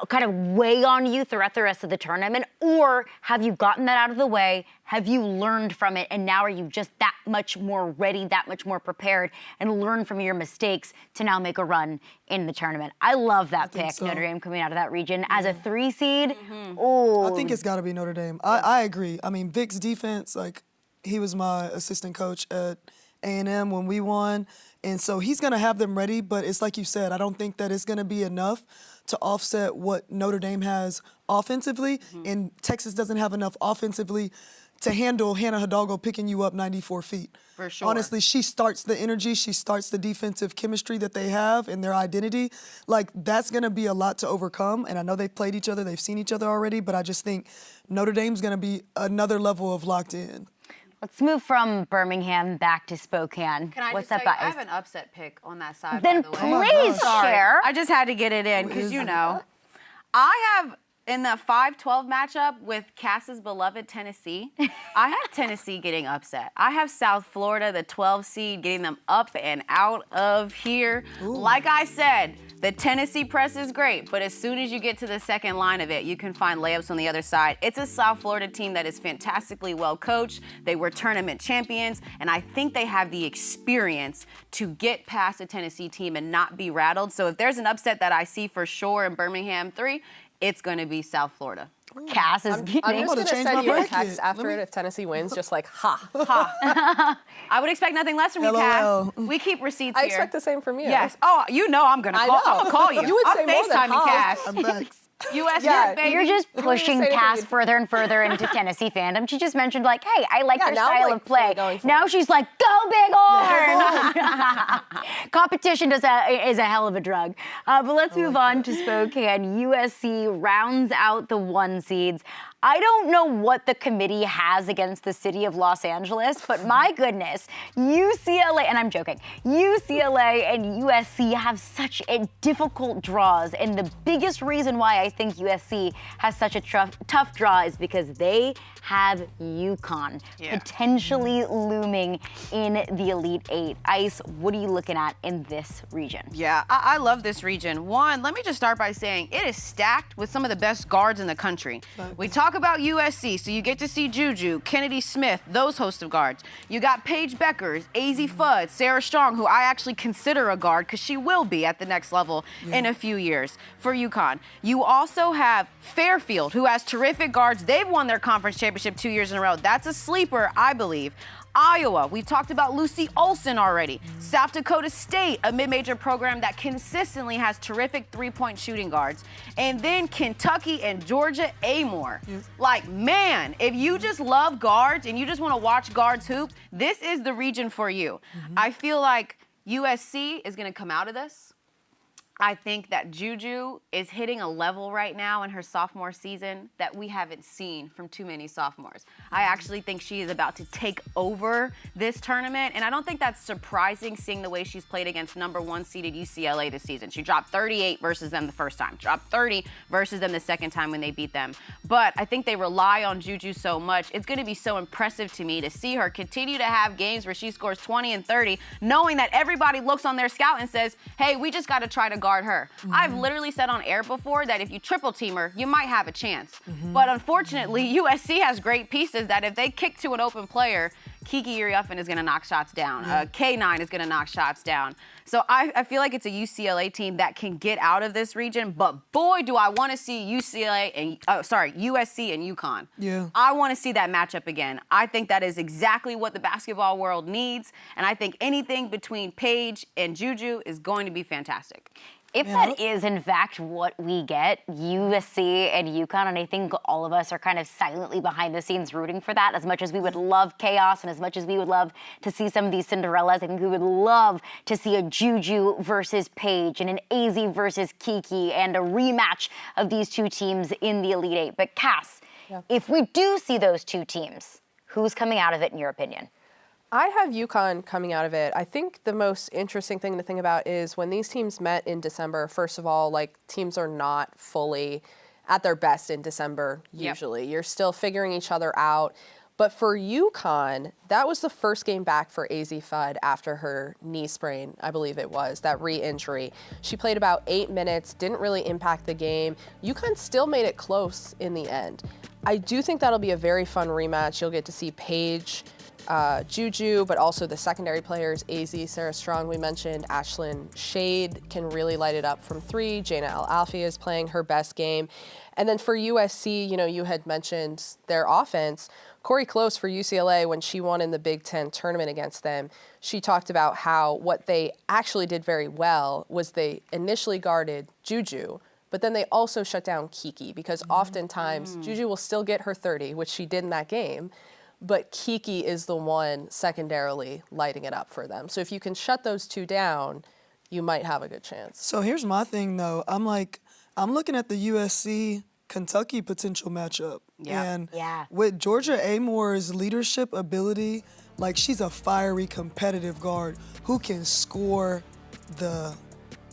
kind of weigh on you throughout the rest of the tournament? Or have you gotten that out of the way? Have you learned from it? And now are you just that much more ready, that much more prepared, and learn from your mistakes to now make a run in the tournament? I love that pick, Notre Dame coming out of that region. As a 3 seed, I think it's got to be Notre Dame. I agree. I mean, Vic's defense, like, he was my assistant coach at A&M when we won. And so he's going to have them ready, but it's like you said, I don't think that it's going to be enough to offset what Notre Dame has offensively, and Texas doesn't have enough offensively to handle Hannah Hidalgo picking you up 94 feet. For sure. Honestly, she starts the energy, she starts the defensive chemistry that they have and their identity. Like, that's going to be a lot to overcome, and I know they've played each other, they've seen each other already, but I just think Notre Dame's going to be another level of locked in. Let's move from Birmingham back to Spokane. Can I What's just up, say, I guys? have an upset pick on that side, Then by the way. please share. I just had to get it in because, I have, in the 5-12 matchup with Cass's beloved Tennessee, I have Tennessee getting upset. I have South Florida, the 12 seed, getting them up and out of here. Like I said, the Tennessee press is great, but as soon as you get to the second line of it, you can find layups on the other side. It's a South Florida team that is fantastically well coached. They were tournament champions, and I think they have the experience to get past a Tennessee team and not be rattled. So if there's an upset that I see for sure in Birmingham 3, it's going to be South Florida. Cass is I'm getting just going to change send my you a bracket. text after it if Tennessee wins, just like, ha. I would expect nothing less from you, LOL. Cass. We keep receipts I here. expect the same from you. Yes. Oh, I'm going to call. I'm going to call you. You would I'll say more than FaceTime you, ha. Cass. I'm back. USC, Yeah, baby. You're just pushing say it Cass again. further and further into Tennessee fandom. She just mentioned, like, hey, I like Yeah, their now I'm, style like, of play. fully going for Now it. she's like, go Bighorn! Competition is a hell of a drug. But let's move on to Spokane. USC rounds out the 1 seeds. I don't know what the committee has against the city of Los Angeles, but my goodness, UCLA, and I'm joking, UCLA and USC have such difficult draws, and the biggest reason why I think USC has such a tough draw is because they have UConn potentially looming in the Elite Eight. Ice, what are you looking at in this region? Yeah, I love this region. One, let me just start by saying it is stacked with some of the best guards in the country. We talk about USC, so you get to see JuJu, Kennedy Smith, those host of guards. You got Paige Bueckers, Azzi Fudd, Sarah Strong, who I actually consider a guard because she will be at the next level in a few years for UConn. You also have Fairfield, who has terrific guards. They've won their conference championship 2 years in a row. That's a sleeper, I believe. Iowa, we've talked about Lucy Olson already. South Dakota State, a mid-major program that consistently has terrific three-point shooting guards. And then Kentucky and Georgia A-Moore. Like, man, if you just love guards and you just want to watch guards hoop, this is the region for you. I feel like USC is going to come out of this. I think that JuJu is hitting a level right now in her sophomore season that we haven't seen from too many sophomores. I actually think she is about to take over this tournament, and I don't think that's surprising seeing the way she's played against number 1 seeded UCLA this season. She dropped 38 versus them the first time, dropped 30 versus them the second time when they beat them. But I think they rely on JuJu so much. It's going to be so impressive to me to see her continue to have games where she scores 20 and 30, knowing that everybody looks on their scout and says, hey, we just got to try to guard her. I've literally said on air before that if you triple team her, you might have a chance. But unfortunately, USC has great pieces that if they kick to an open player, Kiki Uriuffin is going to knock shots down. K9 is going to knock shots down. So I feel like it's a UCLA team that can get out of this region, but boy, do I want to see UCLA and USC and UConn. Yeah. I want to see that matchup again. I think that is exactly what the basketball world needs, and I think anything between Paige and JuJu is going to be fantastic. If that is, in fact, what we get, USC and UConn, and I think all of us are kind of silently behind the scenes rooting for that, as much as we would love chaos and as much as we would love to see some of these Cinderellas, I think we would love to see a JuJu versus Paige and an Azzi versus Kiki and a rematch of these two teams in the Elite Eight. But Cass, if we do see those two teams, who's coming out of it in your opinion? I have UConn coming out of it. I think the most interesting thing to think about is when these teams met in December, first of all, like, teams are not fully at their best in December, usually. You're still figuring each other out. But for UConn, that was the first game back for Azzi Fudd after her knee sprain, I believe it was, that re-injury. She played about 8 minutes, didn't really impact the game. UConn still made it close in the end. I do think that'll be a very fun rematch. You'll get to see Paige, JuJu, but also the secondary players, Azzi, Sarah Strong, we mentioned, Ashlyn Shade can really light it up from three. Jaina El-Alfi is playing her best game. And then for USC, you know, you had mentioned their offense. Corey Close for UCLA, when she won in the Big Ten tournament against them, she talked about how what they actually did very well was they initially guarded JuJu, but then they also shut down Kiki, because oftentimes JuJu will still get her 30, which she did in that game, but Kiki is the one secondarily lighting it up for them. So if you can shut those two down, you might have a good chance. So here's my thing, though. I'm looking at the USC-Kentucky potential matchup. And with Georgia Amore's leadership ability, like, she's a fiery, competitive guard who can score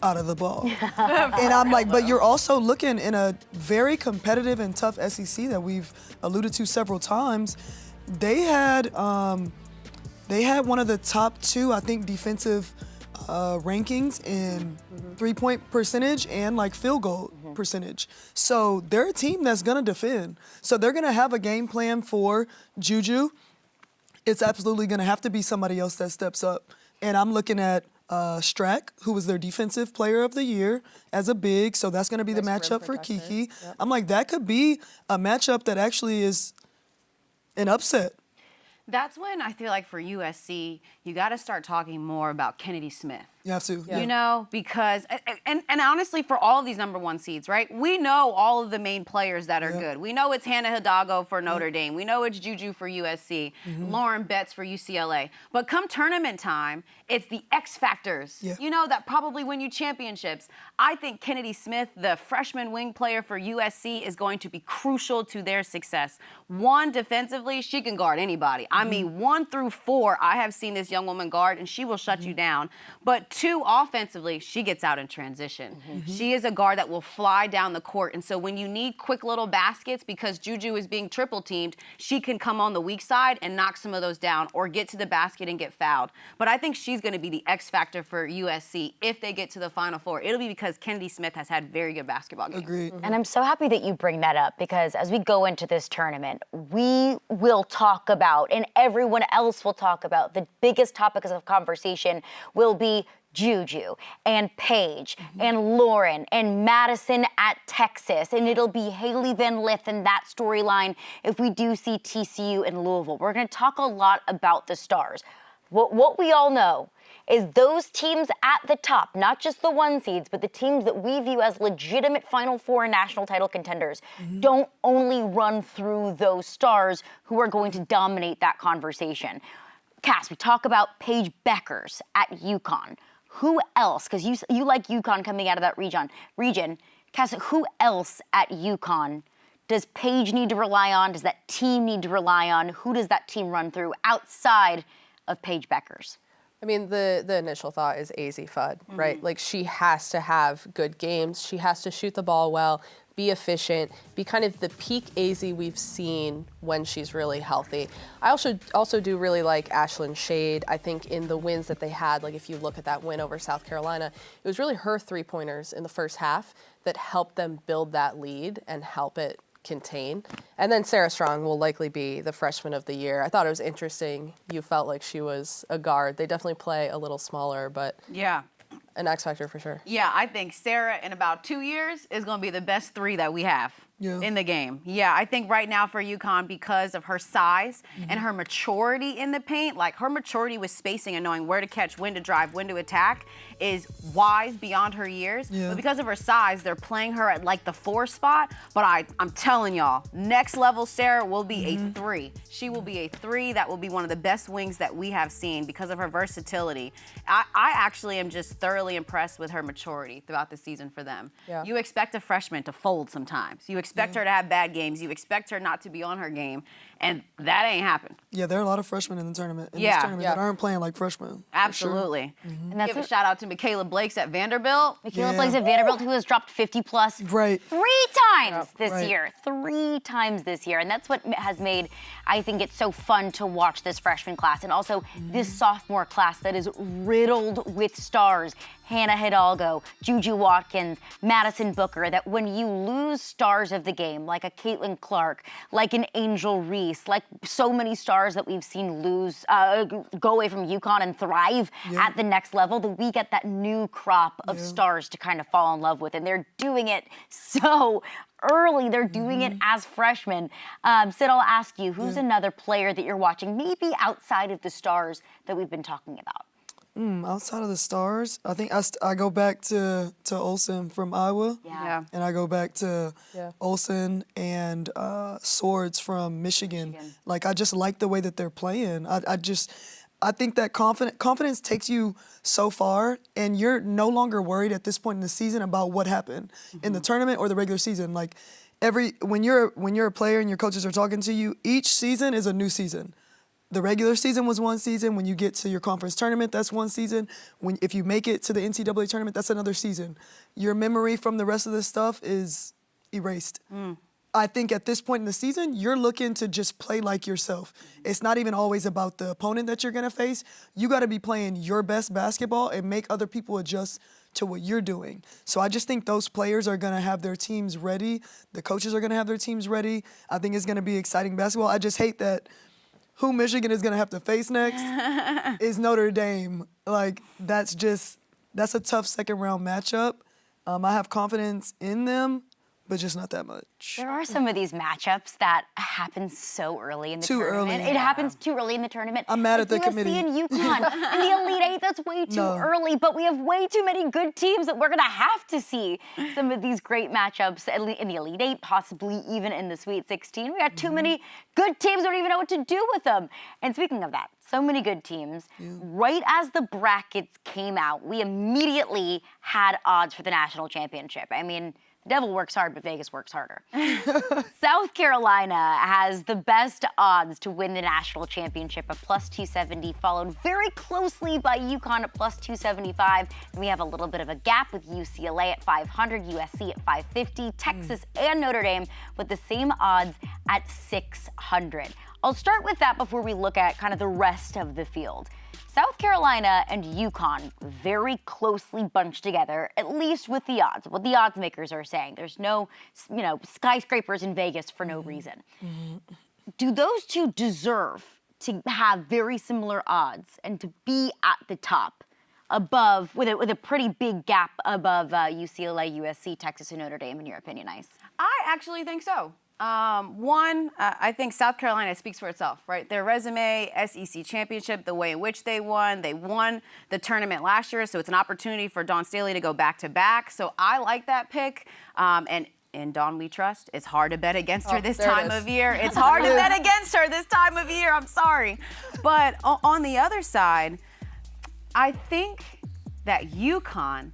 out of the ball. And I'm like, but you're also looking in a very competitive and tough SEC that we've alluded to several times. They had one of the top two, I think, defensive rankings in three-point percentage and like field goal percentage. So they're a team that's gonna defend. So they're gonna have a game plan for JuJu. It's absolutely gonna have to be somebody else that steps up. And I'm looking at Strack, who was their defensive player of the year as a big. So that's gonna be the matchup for Kiki. Yep. I'm like, that could be a matchup that actually is an upset. That's when I feel like for USC, you got to start talking more about Kennedy Smith. You have to. You know, because, and honestly, for all of these number one seeds, right? We know all of the main players that are good. We know it's Hannah Hidalgo for Notre Dame. We know it's JuJu for USC, Lauren Betts for UCLA. But come tournament time, it's the X factors, you know, that probably win you championships. I think Kennedy Smith, the freshman wing player for USC, is going to be crucial to their success. One, defensively, she can guard anybody. I mean, 1 through 4, I have seen this young woman guard, and she will shut you down. But 2, offensively, she gets out in transition. She is a guard that will fly down the court. And so when you need quick little baskets because JuJu is being triple teamed, she can come on the weak side and knock some of those down or get to the basket and get fouled. But I think she's going to be the X factor for USC if they get to the Final Four. It'll be because Kennedy Smith has had very good basketball games. Agreed. And I'm so happy that you bring that up, because as we go into this tournament, we will talk about, and everyone else will talk about, the biggest topics of conversation will be JuJu and Paige and Lauren and Madison at Texas, and it'll be Hailey Van Lith and that storyline if we do see TCU and Louisville. We're going to talk a lot about the stars. What we all know is those teams at the top, not just the one seeds, but the teams that we view as legitimate Final Four and national title contenders, don't only run through those stars who are going to dominate that conversation. Cass, we talk about Paige Bueckers at UConn. Who else, because you like UConn coming out of that region. Cass, who else at UConn does Paige need to rely on? Does that team need to rely on? Who does that team run through outside of Paige Bueckers? I mean, the initial thought is Azzi Fudd, right? Like, she has to have good games. She has to shoot the ball well, be efficient, be kind of the peak Azzi we've seen when she's really healthy. I also do really like Ashlyn Shade. I think in the wins that they had, like if you look at that win over South Carolina, it was really her three-pointers in the first half that helped them build that lead and help it contain. And then Sarah Strong will likely be the freshman of the year. I thought it was interesting. You felt like she was a guard. They definitely play a little smaller, but Yeah. an X factor for sure. Yeah, I think Sarah in about 2 years is going to be the best three that we have in the game. Yeah, I think right now for UConn, because of her size and her maturity in the paint, like her maturity with spacing and knowing where to catch, when to drive, when to attack is wise beyond her years. Yeah. But because of her size, they're playing her at like the 4 spot. But I'm telling y'all, next level Sarah will be a 3. She will be a 3 that will be one of the best wings that we have seen because of her versatility. I actually am just thoroughly impressed with her maturity throughout the season for them. Yeah. You expect a freshman to fold sometimes. You expect her to have bad games. You expect her not to be on her game. And that ain't happened. Yeah, there are a lot of freshmen in the tournament. Yeah. This tournament that aren't playing like freshmen. Absolutely. And that's Give a shout out to Michaela Blakes at Vanderbilt. Michaela plays at Vanderbilt, who has dropped 50-plus Right. 3 times this Right. year. 3 times this year. And that's what has made, I think, it so fun to watch this freshman class. And also this sophomore class that is riddled with stars. Hannah Hidalgo, JuJu Watkins, Madison Booker, that when you lose stars of the game, like a Caitlin Clark, like an Angel Reese, like so many stars that we've seen lose, go away from UConn and thrive at the next level, that we get that new crop of stars to kind of fall in love with. And they're doing it so early. They're doing it as freshmen. Sid, I'll ask you, who's another player that you're watching, maybe outside of the stars that we've been talking about? Outside of the stars, I think I go back to Olsen from Iowa. Yeah. And I go back to Olsen and Swords from Michigan. Like, I just like the way that they're playing. I think that confidence takes you so far, and you're no longer worried at this point in the season about what happened in the tournament or the regular season. Like, when you're a player and your coaches are talking to you, each season is a new season. The regular season was one season. When you get to your conference tournament, that's one season. If you make it to the NCAA tournament, that's another season. Your memory from the rest of this stuff is erased. I think at this point in the season, you're looking to just play like yourself. It's not even always about the opponent that you're going to face. You got to be playing your best basketball and make other people adjust to what you're doing. So I just think those players are going to have their teams ready. The coaches are going to have their teams ready. I think it's going to be exciting basketball. I just hate that who Michigan is going to have to face next is Notre Dame. Like, that's a tough second-round matchup. I have confidence in them, but just not that much. There are some of these matchups that happen so early in the tournament. early. It happens too early in the tournament. I'm mad at the USC committee. and UConn in the Elite Eight, that's way too early. But we have way too many good teams that we're going to have to see some of these great matchups in the Elite Eight, possibly even in the Sweet 16. We got too many good teams, don't even know what to do with them. And speaking of that, so many good teams. Right as the brackets came out, we immediately had odds for the national championship. I mean, the devil works hard, but Vegas works harder. South Carolina has the best odds to win the national championship at plus 270, followed very closely by UConn at plus 275. And we have a little bit of a gap with UCLA at 500, USC at 550, Texas and Notre Dame with the same odds at 600. I'll start with that before we look at kind of the rest of the field. South Carolina and UConn very closely bunched together, at least with the odds, what the odds makers are saying. There's no, skyscrapers in Vegas for no reason. Do those two deserve to have very similar odds and to be at the top above, with a pretty big gap above UCLA, USC, Texas, and Notre Dame, in your opinion, Ice? I actually think so. I think South Carolina speaks for itself, right? Their resume, SEC championship, the way in which they won the tournament last year, so it's an opportunity for Dawn Staley to go back-to-back. So I like that pick, and in Dawn we trust. It's hard to bet against her this time of year. It's hard to bet against her this time of year, I'm sorry. But on the other side, I think that UConn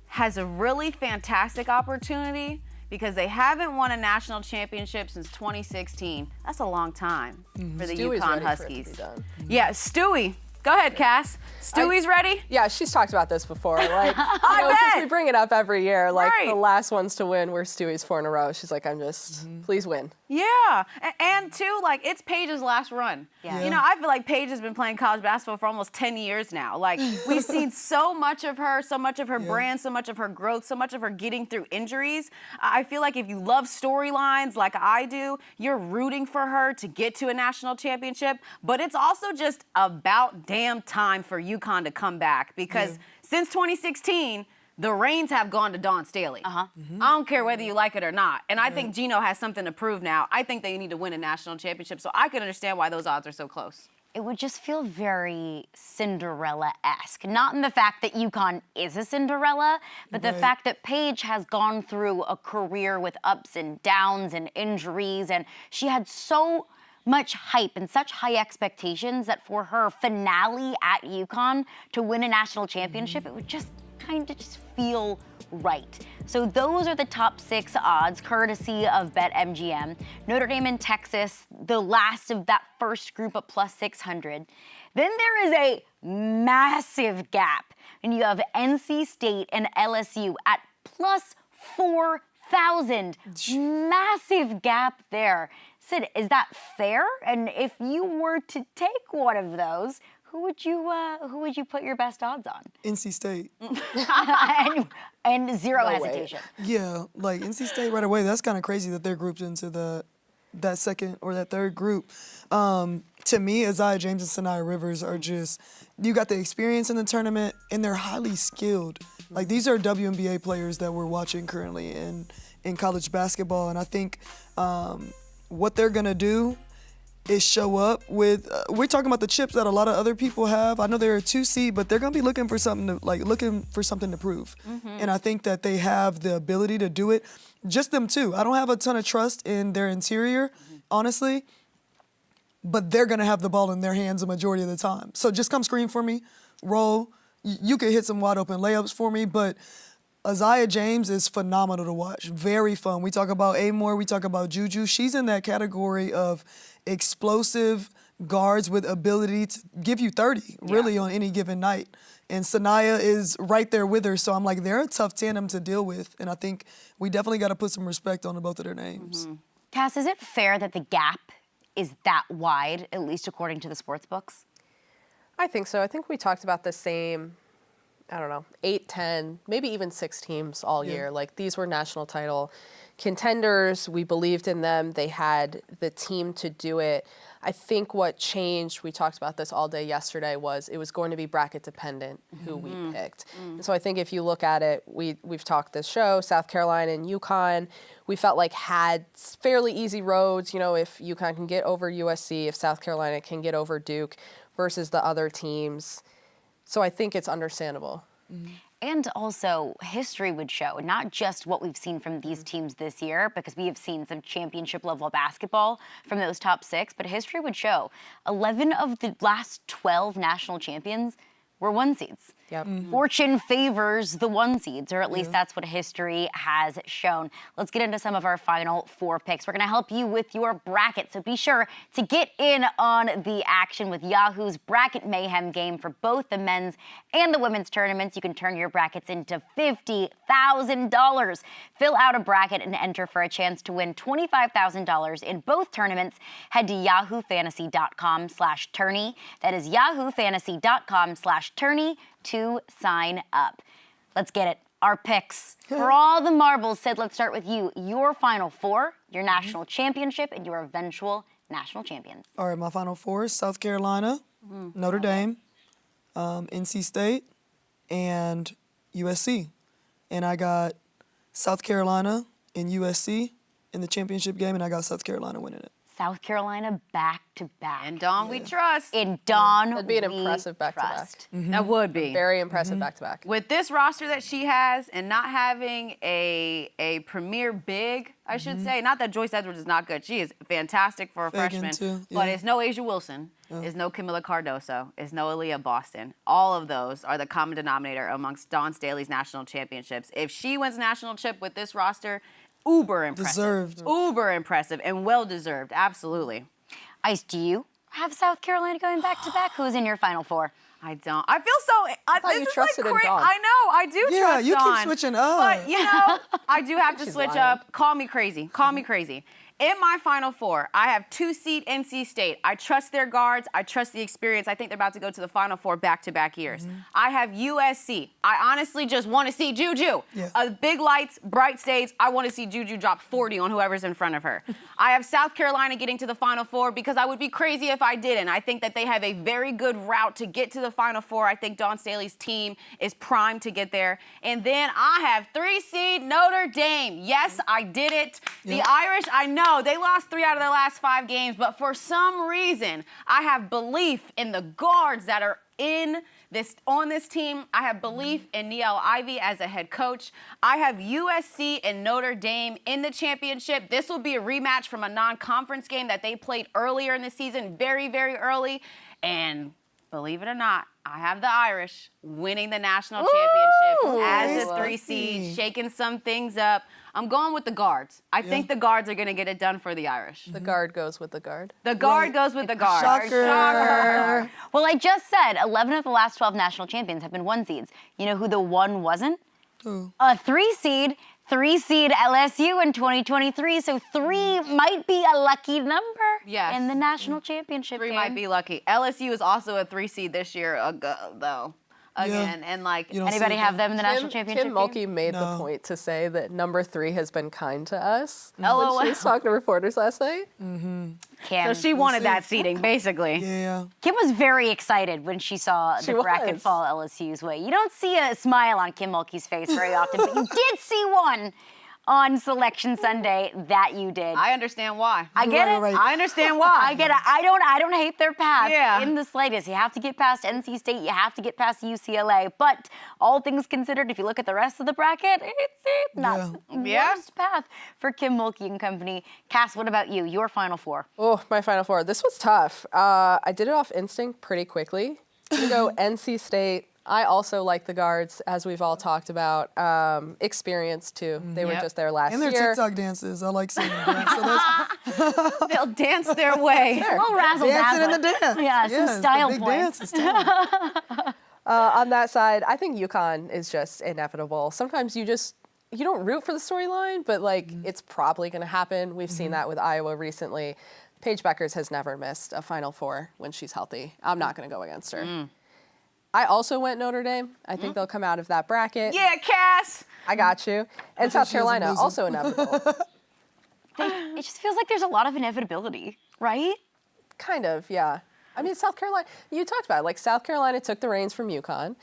has a really fantastic opportunity because they haven't won a national championship since 2016. That's a long time for the Stewie's UConn ready for it to Huskies. be done. Yeah, Stewie, Go ahead, Cass. Stewie's ready? Yeah, she's talked about this before. Like, I bet. 'cause we bring it up every year. Like, Right. the last ones to win were Stewie's 4 in a row. She's like, I'm just, please win. Yeah, and too, like, it's Paige's last run. Yeah. You know, I feel like Paige has been playing college basketball for almost 10 years now. Like, we've seen so much of her, so much of her brand, so much of her growth, so much of her getting through injuries. I feel like if you love storylines like I do, you're rooting for her to get to a national championship. But it's also just about damn time for UConn to come back because since 2016, the reins have gone to Dawn Staley. I don't care whether you like it or not. And I think Gino has something to prove now. I think they need to win a national championship. So I can understand why those odds are so close. It would just feel very Cinderella-esque. Not in the fact that UConn is a Cinderella, but the fact that Paige has gone through a career with ups and downs and injuries, and she had so much hype and such high expectations that for her finale at UConn to win a national championship, it would just kind of just feel right. So those are the top 6 odds, courtesy of BetMGM. Notre Dame and Texas, the last of that first group at plus 600. Then there is a massive gap, and you have NC State and LSU at plus 4,000. Massive gap there. Sid, is that fair? And if you were to take one of those, who would you put your best odds on? NC State. and zero No way. hesitation. Yeah, like NC State right away. That's kind of crazy that they're grouped into that second or that third group. To me, Isaiah James and Sanaya Rivers are just, you got the experience in the tournament, and they're highly skilled. Like, these are WNBA players that we're watching currently in college basketball, and I think what they're gonna do is show up with, we're talking about the chips that a lot of other people have. I know they're a 2 seed, but they're gonna be looking for something to prove. And I think that they have the ability to do it. Just them two. I don't have a ton of trust in their interior, honestly, but they're gonna have the ball in their hands the majority of the time. So just come screen for me, roll. You could hit some wide open layups for me, but Isaiah James is phenomenal to watch. Very fun. We talk about Amore, we talk about JuJu. She's in that category of explosive guards with ability to give you 30, really, on any given night. And Sanaya is right there with her, so I'm like, they're a tough tandem to deal with, and I think we definitely got to put some respect on both of their names. Cass, is it fair that the gap is that wide, at least according to the sports books? I think so. I think we talked about the same, 8, 10, maybe even 6 teams all year. Like, these were national title contenders. We believed in them. They had the team to do it. I think what changed, we talked about this all day yesterday, was it was going to be bracket dependent who we picked. And so I think if you look at it, we've talked this show, South Carolina and UConn, we felt like had fairly easy roads. You know, if UConn can get over USC, if South Carolina can get over Duke versus the other teams. So I think it's understandable. And also, history would show, not just what we've seen from these teams this year, because we have seen some championship-level basketball from those top 6, but history would show 11 of the last 12 national champions were 1 seeds. Yep. Fortune favors the 1 seeds, or at least that's what history has shown. Let's get into some of our final 4 picks. We're going to help you with your bracket, so be sure to get in on the action with Yahoo's Bracket Mayhem game for both the men's and the women's tournaments. You can turn your brackets into $50,000. Fill out a bracket and enter for a chance to win $25,000 in both tournaments. Head to yahoofantasy.com/tourney. That is yahoofantasy.com/tourney to sign up. Let's get it. Our picks for all the marbles. Sid, let's start with you. Your final 4, your national championship, and your eventual national champions. All right, my final 4 is South Carolina, Notre Dame, NC State, and USC. And I got South Carolina and USC in the championship game, and I got South Carolina winning it. South Carolina back-to-back. And Dawn, we trust. In Dawn, That'd be an we impressive back-to-back. trust. That would be. Very impressive back-to-back. With this roster that she has and not having a premier big, I should say, not that Joyce Edwards is not good. She is fantastic for a Fagan freshman. too, But yeah. it's no Asia Wilson. It's no Camila Cardoso. It's no Aaliyah Boston. All of those are the common denominator amongst Dawn Staley's national championships. If she wins national chip with this roster, uber impressive. Deserved. Uber impressive and well-deserved, absolutely. Ice, do you have South Carolina going back-to-back? Who's in your Final Four? I don't. I feel so. thought you trusted in Dawn. I know. I do Yeah, trust you Dawn. keep switching up. But you know, I do have to She's switch lying. up. Call me crazy. Call me crazy. In my Final Four, I have 2-seed NC State. I trust their guards. I trust the experience. I think they're about to go to the Final Four back-to-back years. I have USC. I honestly just want to see JuJu. Yeah. Big lights, bright stage. I want to see JuJu drop 40 on whoever's in front of her. I have South Carolina getting to the Final Four because I would be crazy if I didn't. I think that they have a very good route to get to the Final Four. I think Dawn Staley's team is primed to get there. And then I have 3-seed Notre Dame. Yes, I did it. The Irish, I know. They lost 3 out of their last 5 games, but for some reason, I have belief in the guards that are on this team. I have belief in Niele Ivey as a head coach. I have USC and Notre Dame in the championship. This will be a rematch from a non-conference game that they played earlier in the season, very, very early. And believe it or not, I have the Irish winning the national championship as a 3-seed, shaking some things up. I'm going with the guards. I think the guards are going to get it done for the Irish. The guard goes with the guard. The guard goes with the guard. Shocker. Well, I just said 11 of the last 12 national champions have been 1-seeds. You know who the one wasn't? Who? A 3-seed. 3-seed LSU in 2023, so 3 might be a lucky number Yes. in the national championship 3 game. might be lucky. LSU is also a 3-seed this year, though. Again, and like You don't Anybody see have that. them in the national championship Kim game? Mulkey made the point to say that number 3 has been kind to us. LOL. When she was talking to reporters last night. Kim. So she wanted that seating, basically. Yeah. Kim was very excited when she saw the bracket was. fall LSU's way. You don't see a smile on Kim Mulkey's face very often, but you did see one on Selection Sunday. That you did. I understand why. I get it. Right. I understand why. I get it. I don't hate their path Yeah. in the slightest. You have to get past NC State. You have to get past UCLA. But all things considered, if you look at the rest of the bracket, it's not the Yeah. worst path for Kim Mulkey and company. Cass, what about you? Your Final Four. Oh, my Final Four. This was tough. I did it off instinct pretty quickly. I'm gonna go NC State. I also like the guards, as we've all talked about. Experience, too. They were just there last And their year. TikTok dances. I like seeing them dance. So that's They'll dance their way. A little razzle dancing in dazzle. the dance. Yeah, some the style big points. dances, too. On that side, I think UConn is just inevitable. Sometimes you don't root for the storyline, but like it's probably going to happen. We've seen that with Iowa recently. Paige Bueckers has never missed a Final Four when she's healthy. I'm not going to go against her. I also went Notre Dame. I think they'll come out of that bracket. Yeah, Cass. I got you. And South she doesn't Carolina, lose it. also inevitable. It just feels like there's a lot of inevitability, right? Kind of, yeah. I mean, South Carolina, you talked about it. Like, South Carolina took the reins from UConn,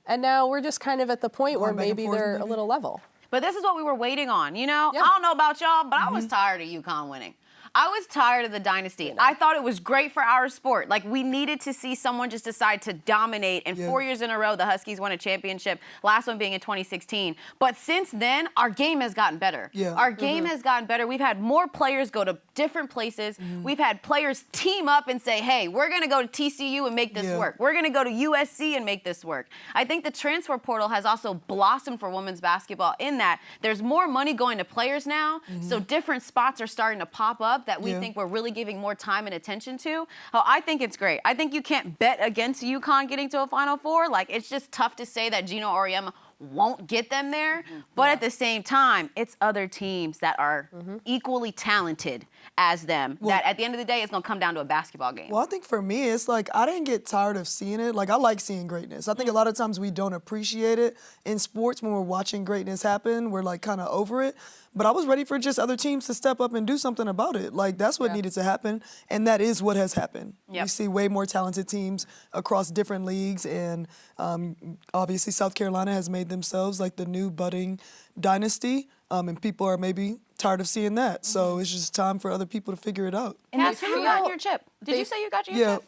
and now we're just kind of at the point where Going back and maybe forth, they're a maybe? little level. But this is what we were waiting on, you know? Yeah. I don't know about y'all, but I was tired of UConn winning. I was tired of the dynasty. I thought it was great for our sport. Like, we needed to see someone just decide to dominate. And 4 years in a row, the Huskies won a championship, last one being in 2016. But since then, our game has gotten better. Yeah. Our game has gotten better. We've had more players go to different places. We've had players team up and say, hey, we're going to go to TCU and make this work. We're going to go to USC and make this work. I think the transfer portal has also blossomed for women's basketball in that there's more money going to players now. So different spots are starting to pop up that we think we're really giving more time and attention to. Oh, I think it's great. I think you can't bet against UConn getting to a Final Four. Like, it's just tough to say that Gino Auriemma won't get them there. But at the same time, it's other teams that are equally talented as them. That at the end of the day, it's going to come down to a basketball game. Well, I think for me, it's like I didn't get tired of seeing it. Like, I like seeing greatness. I think a lot of times we don't appreciate it in sports when we're watching greatness happen. We're like kind of over it. But I was ready for just other teams to step up and do something about it. Like, that's what needed to happen, and that is what has happened. We see way more talented teams across different leagues, and obviously South Carolina has made themselves like the new budding dynasty, and people are maybe tired of seeing that. So it's just time for other people to figure it out. Cass, who you got in your chip? Did you say you got your Yeah. chip?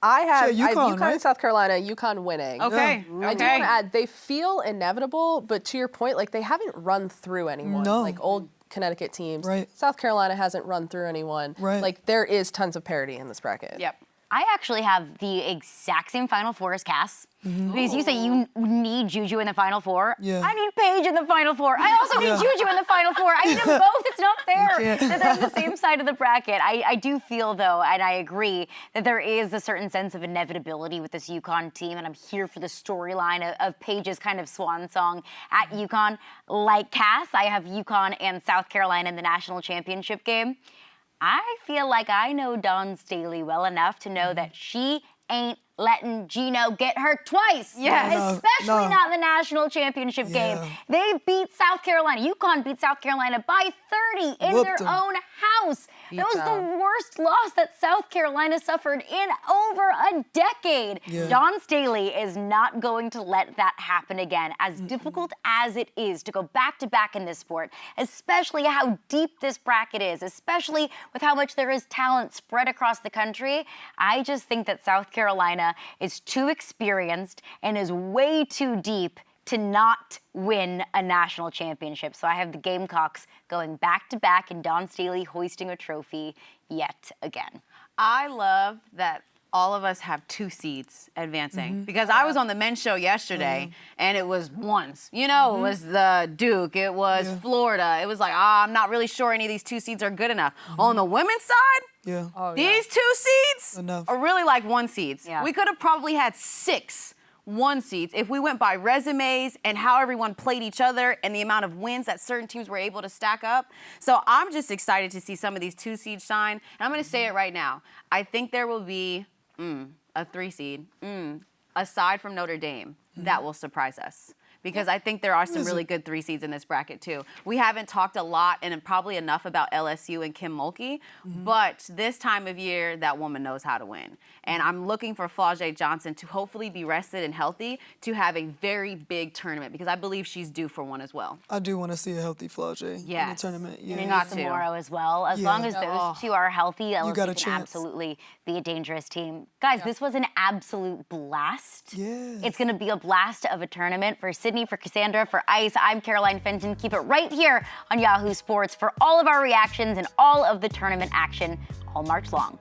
I have Yeah, UConn, UConn right? and South Carolina, UConn winning. Okay. I do want to add, they feel inevitable, but to your point, like they haven't run through anyone. No. Like old Connecticut teams. Right. South Carolina hasn't run through anyone. Right. Like there is tons of parity in this bracket. Yep. I actually have the exact same Final Four as Cass. Because you say you need JuJu in the Final Four. Yeah. I need Paige in the Final Four. I also need JuJu in the Final Four. I need them both. It's not fair that they're on the same side of the bracket. I do feel, though, and I agree, that there is a certain sense of inevitability with this UConn team, and I'm here for the storyline of Paige's kind of swan song at UConn. Like Cass, I have UConn and South Carolina in the national championship game. I feel like I know Dawn Staley well enough to know that she ain't letting Gino get her twice. Yes. Especially not in the national championship game. They beat South Carolina. UConn beat South Carolina by 30 in Whooped their them. own house. That was the worst loss that South Carolina suffered in over a decade. Dawn Staley is not going to let that happen again. As difficult as it is to go back-to-back in this sport, especially how deep this bracket is, especially with how much there is talent spread across the country, I just think that South Carolina is too experienced and is way too deep to not win a national championship. So I have the Gamecocks going back-to-back and Dawn Staley hoisting a trophy yet again. I love that all of us have 2 seeds advancing because I was on the men's show yesterday and it was ones. You know, it was the Duke, it was Florida. It was like, I'm not really sure any of these 2 seeds are good enough. On the women's side, these 2 seeds are really like 1 seeds. We could have probably had 6 1 seeds if we went by resumes and how everyone played each other and the amount of wins that certain teams were able to stack up. So I'm just excited to see some of these 2 seeds shine. And I'm going to say it right now. I think there will be a 3 seed, aside from Notre Dame, that will surprise us. Because I think there are some really good 3 seeds in this bracket, too. We haven't talked a lot and probably enough about LSU and Kim Mulkey, but this time of year, that woman knows how to win. And I'm looking for Flau'jae Johnson to hopefully be rested and healthy to have a very big tournament, because I believe she's due for one as well. I do want to see a healthy Flau'jae in the tournament. And tomorrow as well. As long as those 2 are healthy, LSU can absolutely be a dangerous team. Guys, this was an absolute blast. It's going to be a blast of a tournament for Sydney, for Cassandra, for Ice. I'm Caroline Fenton. Keep it right here on Yahoo Sports for all of our reactions and all of the tournament action all March long.